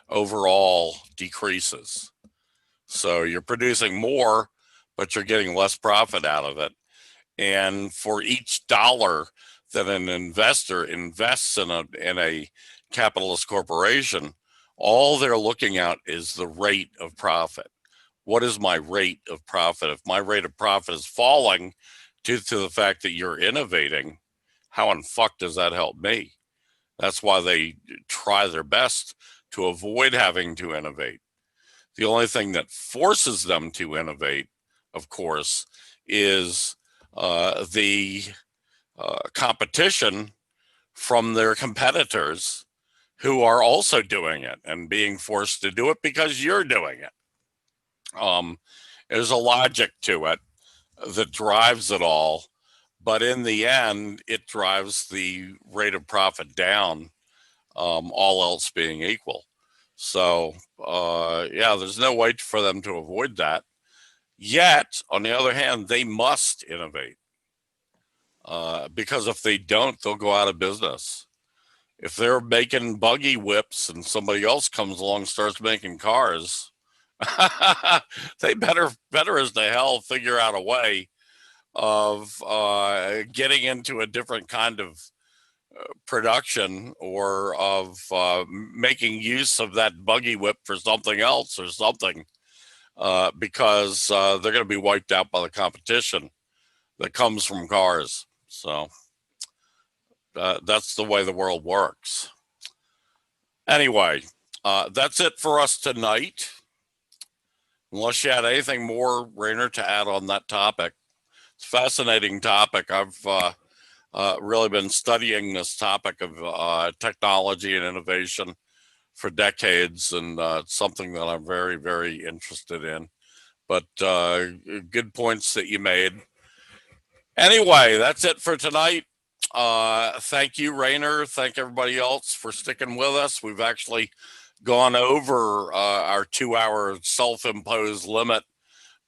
overall decreases. So you're producing more, but you're getting less profit out of it. And for each dollar that an investor invests in a capitalist corporation, all they're looking at is the rate of profit. What is my rate of profit? If my rate of profit is falling due to the fact that you're innovating, how in fuck does that help me? That's why they try their best to avoid having to innovate. The only thing that forces them to innovate, of course, is the competition from their competitors who are also doing it and being forced to do it because you're doing it. There's a logic to it that drives it all, but in the end, it drives the rate of profit down, all else being equal. So, yeah, there's no way for them to avoid that. Yet, on the other hand, they must innovate because if they don't, they'll go out of business. If they're making buggy whips and somebody else comes along and starts making cars, they better as the hell figure out a way of getting into a different kind of production or of making use of that buggy whip for something else or something, because they're going to be wiped out by the competition that comes from cars. So that's the way the world works. Anyway, that's it for us tonight. Unless you had anything more, Rainer, to add on that topic. It's a fascinating topic. I've really been studying this topic of technology and innovation for decades, and it's something that I'm very, very interested in. But good points that you made. Anyway, that's it for tonight. Thank you, Rainer. Thank everybody else for sticking with us. We've actually gone over our 2-hour self-imposed limit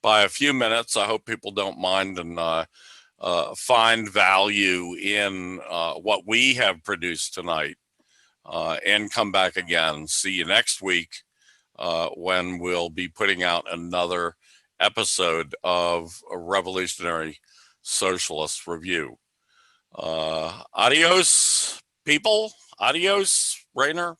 by a few minutes. I hope people don't mind and find value in what we have produced tonight, and come back again. See you next week when we'll be putting out another episode of a Revolutionary Socialist Review. Adios, people. Adios, Rainer.